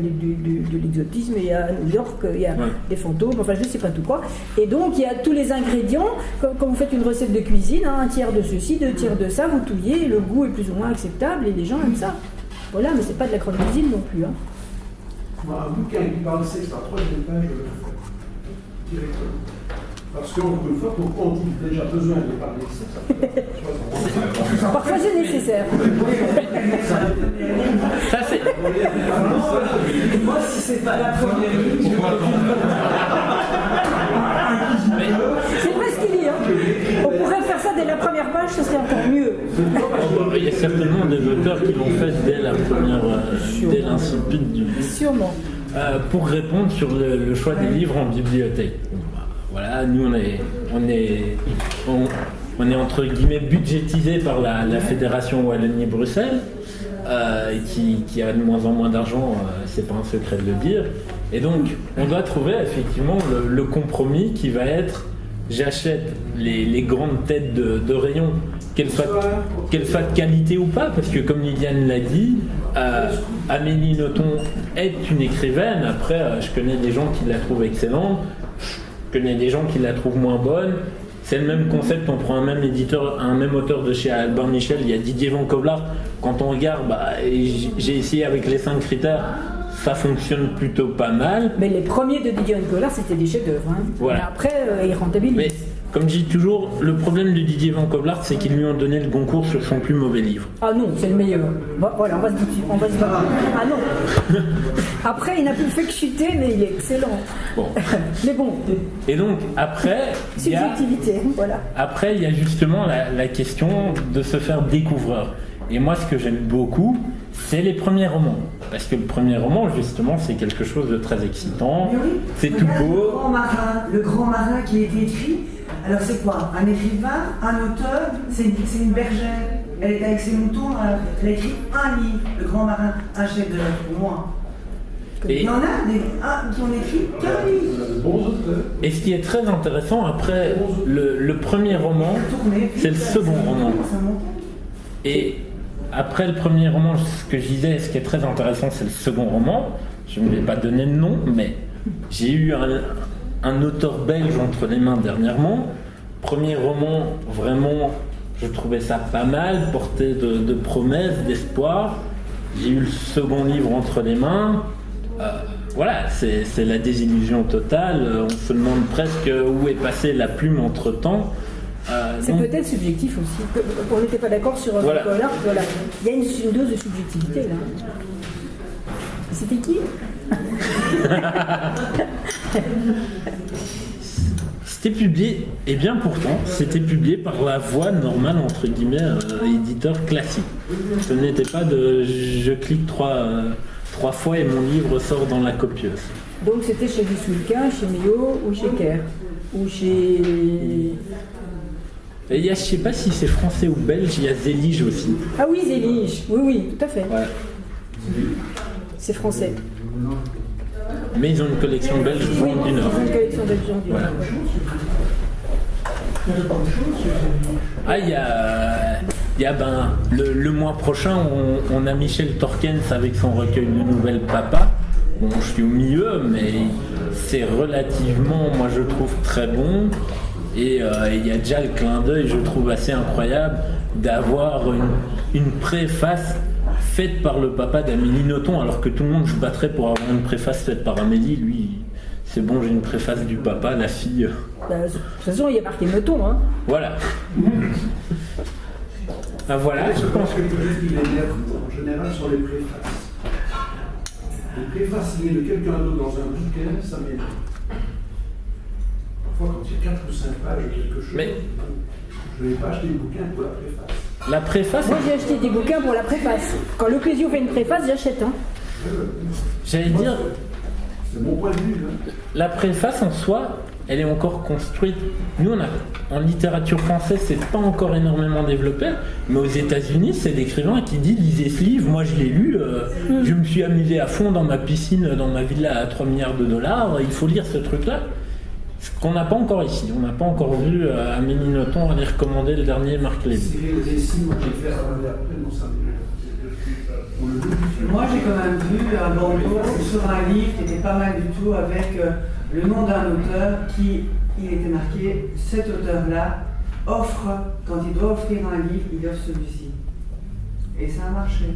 l'exotisme, il y a New York, il y a des fantômes, enfin je ne sais pas tout quoi. Et donc il y a tous les ingrédients, quand vous faites une recette de cuisine, hein, 1/3 de ceci, 2/3 de ça, vous touillez, le goût est plus ou moins acceptable et les gens aiment ça. Voilà, mais c'est pas de la grande cuisine non plus. Hein. Un bouquin qui parle de sexe, la 3e page, je le fais directement. Parce qu'encore une fois, pourquoi on a déjà besoin de parler de sexe? Parfois c'est nécessaire. Ça c'est. Moi, si c'est pas la première ligne, C'est vrai ce qu'il dit. Hein. On pourrait faire ça dès la première page, ce serait encore mieux. Il y a certainement des auteurs qui l'ont fait dès la première, dès l'incipit du livre. Sûrement. Pour répondre sur le choix des livres en bibliothèque. Voilà, nous on est entre guillemets budgétisé par la Fédération Wallonie-Bruxelles, qui a de moins en moins d'argent, c'est pas un secret de le dire. Et donc on doit trouver effectivement le compromis qui va être j'achète les grandes têtes de rayon, qu'elles soient de qualité ou pas, parce que comme Liliane l'a dit, Amélie Nothomb est une écrivaine. Après, je connais des gens qui la trouvent excellente. Je connais des gens qui la trouvent moins bonne. C'est le même concept, on prend un même auteur de chez Albin Michel, il y a Didier Van Cobblard. Quand on regarde, j'ai essayé avec les 5 critères, ça fonctionne plutôt pas mal. Mais les premiers de Didier Van Collaert, c'était des chefs-d'œuvre. Hein. Voilà. Mais après, ils rentabilisent. Mais comme je dis toujours, le problème de Didier Van Collaert, c'est qu'ils lui ont donné le Goncourt sur son plus mauvais livre. Ah non, c'est le meilleur. Voilà, on va se battre. Ah non. Après, il n'a plus fait que chuter, mais il est excellent. Bon. Mais bon, Et donc, après, il y a... subjectivité, voilà. Après, il y a justement la question de se faire découvreur. Et moi, ce que j'aime beaucoup, c'est les premiers romans. Parce que le premier roman, justement, c'est quelque chose de très excitant. Mais oui, C'est tout regarde beau. Le grand marin qui a été écrit. Alors c'est quoi? Un écrivain, un auteur, c'est une bergère. Elle est avec ses moutons, elle a écrit un livre, Le Grand Marin, un chef-d'œuvre pour moi. Et- Il y en a qui ont écrit qu'un livre. De bons auteurs. Et ce qui est très intéressant, après le premier roman, c'est le second roman. Et après le premier roman, ce que je disais, ce qui est très intéressant, c'est le second roman. Je ne vais pas donner de nom, mais j'ai eu un auteur belge entre les mains dernièrement. Premier roman, vraiment, je trouvais ça pas mal, porté de promesses, d'espoir. J'ai eu le second livre entre les mains. Voilà, c'est la désillusion totale. On se demande presque où est passée la plume entre-temps. C'est Donc, peut-être subjectif aussi. On n'était pas d'accord sur Voilà. Van Collaert, voilà. Il y a une dose de subjectivité là. C'était qui? C'était publié, et bien pourtant, c'était publié par La Voix normale, entre guillemets, éditeur classique. Ce n'était pas de je clique trois fois et mon livre sort dans la copieuse. Donc c'était chez Wissulka, chez Millot ou chez Kerr ou chez... Et il y a, je sais pas si c'est français ou belge, il y a Zélige aussi. Ah oui, Zélige, oui, tout à fait. Ouais. C'est français. Mais ils ont une collection belge Oui, Vent du Nord. ils ont une collection belge du Nord. Voilà. Ah, il y a le mois prochain, on a Michel Torkens avec son recueil de nouvelles Papa. Bon, je suis au milieu, mais c'est relativement, moi je trouve, très bon. Et il y a déjà le clin d'œil, je trouve assez incroyable, d'avoir une préface faite par le papa d'Amélie Nothomb, alors que tout le monde se battrait pour avoir une préface faite par Amélie. Lui, c'est bon, j'ai une préface du papa, la fille. Bah, de toute façon, il y a marqué Nothomb, hein. Voilà. Ah, voilà, Je pense que les choses qui l'énervent en général sont les préfaces. Les préfaces signées de quelqu'un d'autre dans un bouquin, ça m'énerve. Parfois, quand il y a 4 ou 5 pages de quelque chose, Mais- je ne vais pas acheter le bouquin pour la préface. la préface, Moi, j'ai acheté des bouquins pour la préface. Quand Leclésio fait une préface, j'achète, hein. j'allais dire, C'est mon point de vue. Hein. la préface en soi, elle est encore construite. Nous, en littérature française, c'est pas encore énormément développé, mais aux États-Unis, c'est l'écrivain qui dit lisez ce livre. Moi, je l'ai lu, je me suis amusé à fond dans ma piscine, dans ma villa à 3 milliards de dollars. Il faut lire ce truc-là. Ce qu'on n'a pas encore ici. On n'a pas encore vu Amélie Nothomb aller recommander le dernier Marc Lévy. C'est les récits, moi j'ai fait travailler après, non, ça Moi, j'ai quand même vu un bandeau sur un livre qui était pas mal du tout avec le nom d'un auteur qui, il était marqué, cet auteur-là offre, quand il doit offrir un livre, il offre celui-ci. Et ça a marché.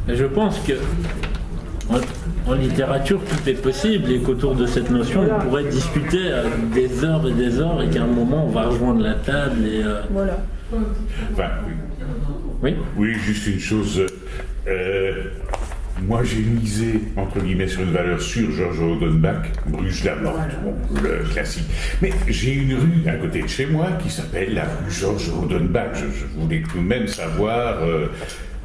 Et je pense que en littérature, tout est possible et qu'autour de cette notion, on pourrait discuter des heures et qu'à un moment, on va rejoindre la table et... Voilà. Enfin, Oui. oui, juste une chose. Moi, j'ai misé, entre guillemets, sur une valeur sûre, Georges Rodenbach, Bruges la Morte, bon, le classique. Mais j'ai une rue à côté de chez moi qui s'appelle la rue Georges Rodenbach. Je voulais tout de même savoir...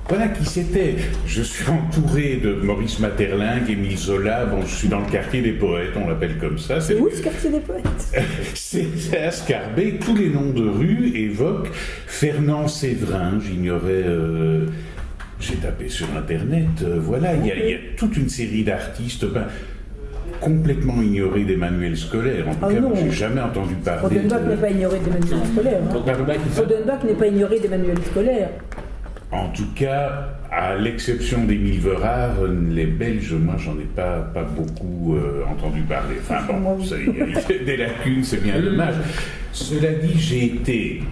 voilà qui c'était. Je suis entouré de Maurice Maeterlinck, Émile Zola. Bon, je suis dans le quartier des poètes, on l'appelle comme ça. C'est où ce quartier des poètes? C'est à Scarbeck. Tous les noms de rues évoquent Fernand Séverin. J'ignorais. J'ai tapé sur Internet. Voilà, il y a toute une série d'artistes. Complètement ignorés des manuels scolaires. En tout cas, non. moi, j'ai jamais entendu parler. Rodenbach n'est pas ignoré des manuels scolaires. Hein. Rodenbach n'est pas ignoré des manuels scolaires. En tout cas, à l'exception d'Émile Verhaert, les Belges, moi, j'en ai pas beaucoup entendu parler. Enfin bon, il y a des lacunes, c'est bien dommage. Cela dit, j'ai été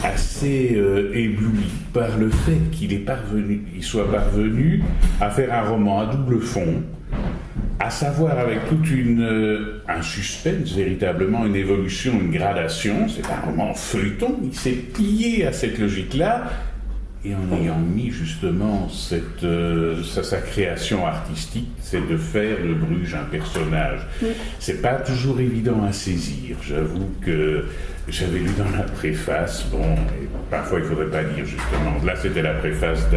assez ébloui par le fait qu'il soit parvenu à faire un roman à double fond, à savoir avec toute un suspense, véritablement une évolution, une gradation. C'est un roman feuilleton, il s'est plié à cette logique-là, et en ayant mis justement sa création artistique, c'est de faire de Bruges un personnage. C'est pas toujours évident à saisir. J'avoue que j'avais lu dans la préface, et parfois il faudrait pas dire justement, là c'était la préface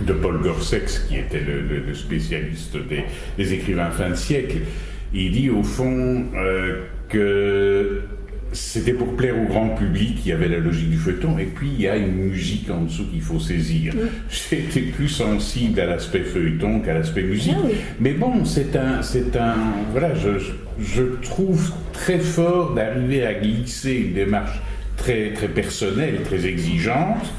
de Paul Gorsex, qui était le spécialiste des écrivains fin de siècle. Il dit au fond que c'était pour plaire au grand public, il y avait la logique du feuilleton, et puis il y a une musique en dessous qu'il faut saisir. J'ai été plus sensible à l'aspect feuilleton qu'à l'aspect musique. Mais bon, c'est un voilà, je trouve très fort d'arriver à glisser une démarche très, très personnelle, très exigeante,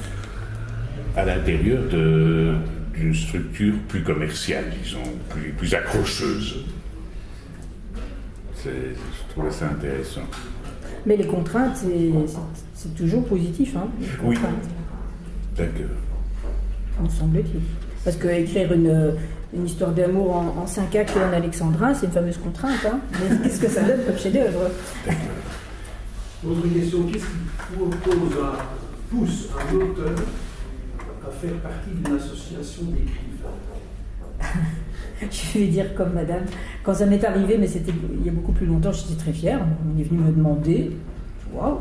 à l'intérieur d'une structure plus commerciale, disons, plus accrocheuse. Je trouvais ça intéressant. Mais les contraintes, c'est toujours positif, hein, les contraintes. Oui, d'accord. Me semble-t-il. Parce qu'écrire une histoire d'amour en 5 actes et en alexandrin, c'est une fameuse contrainte, hein. Mais qu'est-ce que ça donne comme chef-d'œuvre? Autre question, qu'est-ce qui pousse un auteur à faire partie d'une association d'écrivains? Je vais dire comme madame, quand ça m'est arrivé, mais c'était il y a beaucoup plus longtemps, j'étais très fière, on est venu me demander, waouh.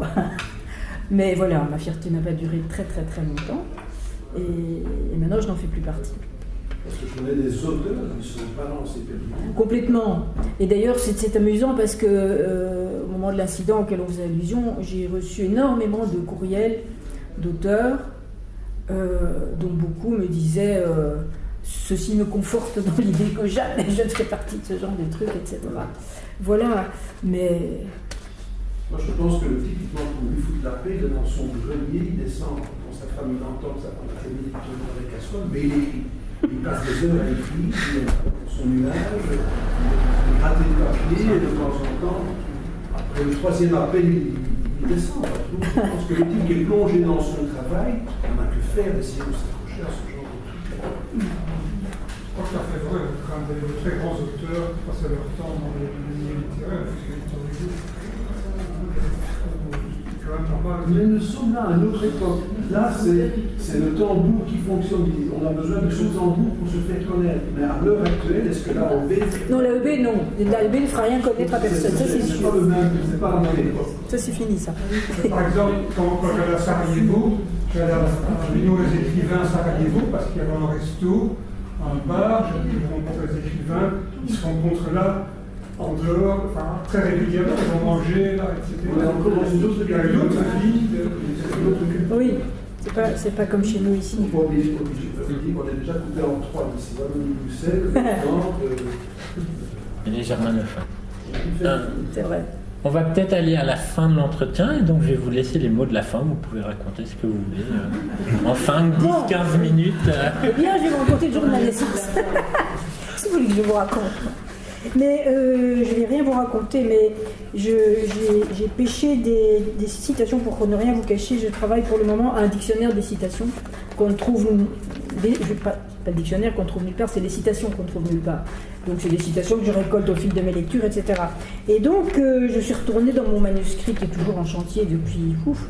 Mais voilà, ma fierté n'a pas duré très très très longtemps, et maintenant je n'en fais plus partie. Parce que je connais des auteurs qui ne sont pas dans ces pays. Complètement. Et d'ailleurs, c'est amusant parce que au moment de l'incident auquel on faisait allusion, j'ai reçu énormément de courriels d'auteurs, dont beaucoup me disaient ceci me conforte dans l'idée que jamais je ne ferai partie de ce genre de trucs, etc. Voilà, mais... Moi, je pense que le typiquement pour lui foutre la paix, il est dans son grenier, il descend dans sa famille, il entend que sa femme a fait des études dans les casseroles, mais il écrit. Il passe des heures à écrire, il est dans son nuage, il gratte des papiers, et de temps en temps, après le troisième appel, il descend. Donc, je pense que le type qui est plongé dans son travail, on n'a que faire d'essayer de s'accrocher à ce genre de truc. Je crois que ça fait vrai, quand même, des très grands auteurs qui passaient leur temps dans les milieux littéraires, parce que l'histoire du groupe, c'est quand même pas mal. Mais nous sommes là à une autre époque. Là, c'est le tambour qui fonctionne. On a besoin de ce tambour pour se faire connaître. Mais à l'heure actuelle, est-ce que l'AEB... Non, l'AEB, non. L'AEB ne fera rien connaître à personne. Ça, c'est sûr. C'est pas la même époque. Ça, c'est fini, ça. Par exemple, quand j'allais à Sarajevo, j'allais à l'Union des écrivains à Sarajevo, parce qu'il y avait un resto, un bar, je rencontre les écrivains, ils se rencontrent là, en dehors, enfin, très régulièrement, ils vont manger, là, etc. On est encore dans une autre Il y a une autre vie, Oui, c'est pas comme chez nous ici. Il faut pas oublier qu'on est déjà coupé en 3 ici. Bruxelles, Et les germanophones. C'est vrai. On va peut-être aller à la fin de l'entretien, et donc je vais vous laisser les mots de la fin. Vous pouvez raconter ce que vous voulez. En 5, 10, 15 minutes. Eh bien, je vais vous raconter le jour de ma naissance. Si vous voulez que je vous raconte. Mais je ne vais rien vous raconter, mais j'ai pêché des citations pour ne rien vous cacher. Je travaille pour le moment à un dictionnaire des citations qu'on trouve... pas le dictionnaire qu'on trouve nulle part, c'est les citations qu'on trouve nulle part. Donc c'est des citations que je récolte au fil de mes lectures, etc. Et donc je suis retournée dans mon manuscrit qui est toujours en chantier depuis ouf,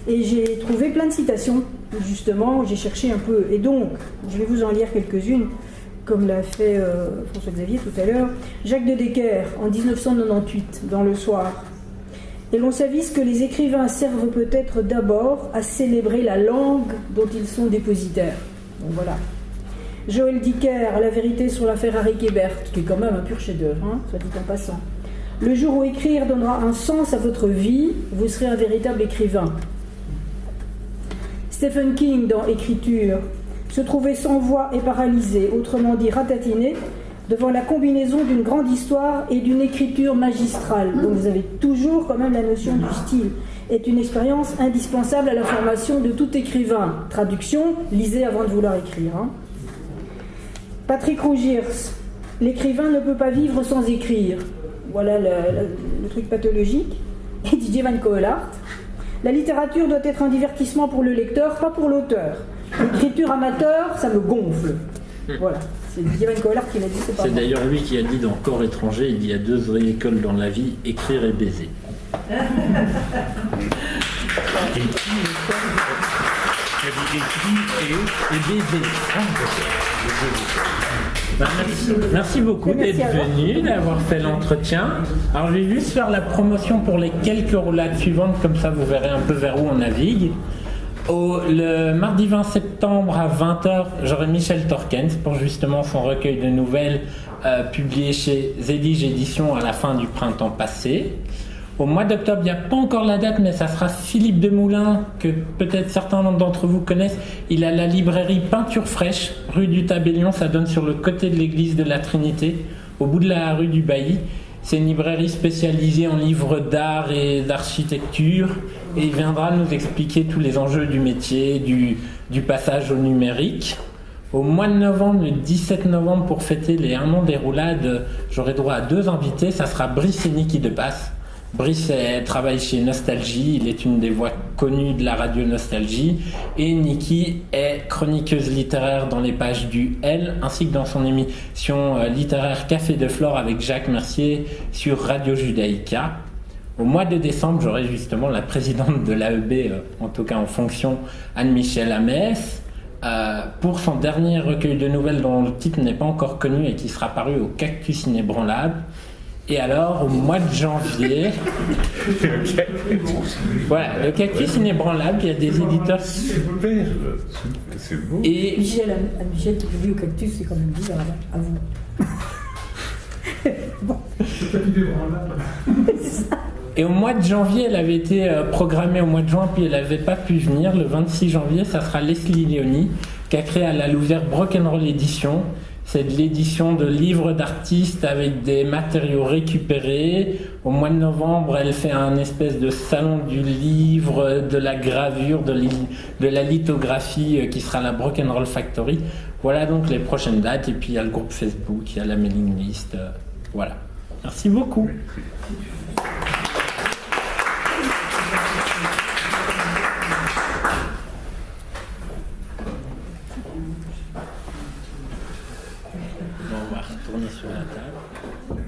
et j'ai trouvé plein de citations, justement, j'ai cherché un peu. Et donc, je vais vous en lire quelques-unes, comme l'a fait François-Xavier tout à l'heure. Jacques de Decker, en 1998, dans Le Soir. Et l'on s'avise que les écrivains servent peut-être d'abord à célébrer la langue dont ils sont dépositaires. Donc voilà. Joël Dicker, La vérité sur l'affaire Harry Quebert, qui est quand même un pur chef-d'œuvre, hein, soit dit en passant. Le jour où écrire donnera un sens à votre vie, vous serez un véritable écrivain. Stephen King, dans Écriture, se trouvait sans voix et paralysé, autrement dit ratatiné, devant la combinaison d'une grande histoire et d'une écriture magistrale. Donc vous avez toujours quand même la notion du style. Est une expérience indispensable à la formation de tout écrivain. Traduction, lisez avant de vouloir écrire. Hein. Patrick Rougiers, l'écrivain ne peut pas vivre sans écrire. Voilà le truc pathologique. Et Didier Van Coelaert, La littérature doit être un divertissement pour le lecteur, pas pour l'auteur. L'écriture amateur, ça me gonfle. Voilà, c'est Dylan Collard qui l'a dit, c'est pas C'est moi. d'ailleurs lui qui a dit dans Corps étranger, il y a deux vraies écoles dans la vie, écrire et baiser. Et baiser. Ben, merci beaucoup Merci d'être à vous. venu, d'avoir fait l'entretien. Alors je vais juste faire la promotion pour les quelques roulades suivantes, comme ça vous verrez un peu vers où on navigue. Le mardi 20 septembre à 20h, j'aurai Michel Torkens pour justement son recueil de nouvelles publié chez Zédige Éditions à la fin du printemps passé. Au mois d'octobre, il n'y a pas encore la date, mais ça sera Philippe Demoulin, que peut-être certains d'entre vous connaissent. Il a la librairie Peinture Fraîche, rue du Tabellion, ça donne sur le côté de l'église de la Trinité, au bout de la rue du Bailly. C'est une librairie spécialisée en livres d'art et d'architecture, et il viendra nous expliquer tous les enjeux du métier, du passage au numérique. Au mois de novembre, le 17 novembre, pour fêter les 1 an des roulades, j'aurai droit à 2 invités, ça sera Brice et Niki Depasse. Brice travaille chez Nostalgie, il est une des voix connues de la radio Nostalgie, et Niki est chroniqueuse littéraire dans les pages du L, ainsi que dans son émission littéraire Café de Flore avec Jacques Mercier sur Radio Judaïka. Au mois de décembre, j'aurai justement la présidente de l'AEB, en tout cas en fonction, Anne-Michel Hamès, pour son dernier recueil de nouvelles dont le titre n'est pas encore connu et qui sera paru au Cactus Inébranlable. Et alors, au mois de janvier, voilà, le Cactus Inébranlable, il y a des éditeurs. Super, c'est beau. Et Michel qui publie au Cactus, c'est quand même bizarre, à vous. Bon. C'est pas l'idée branlable. Et au mois de janvier, elle avait été programmée au mois de juin, puis elle n'avait pas pu venir. Le 26 janvier, ça sera Leslie Léoni, qui a créé à la Louvière Rock'n'Roll Édition. C'est de l'édition de livres d'artistes avec des matériaux récupérés. Au mois de novembre, elle fait un espèce de salon du livre, de la gravure, de la lithographie qui sera la Rock'n'Roll Factory. Voilà donc les prochaines dates. Et puis il y a le groupe Facebook, il y a la mailing list. Voilà. Merci beaucoup. On va retourner sur la table.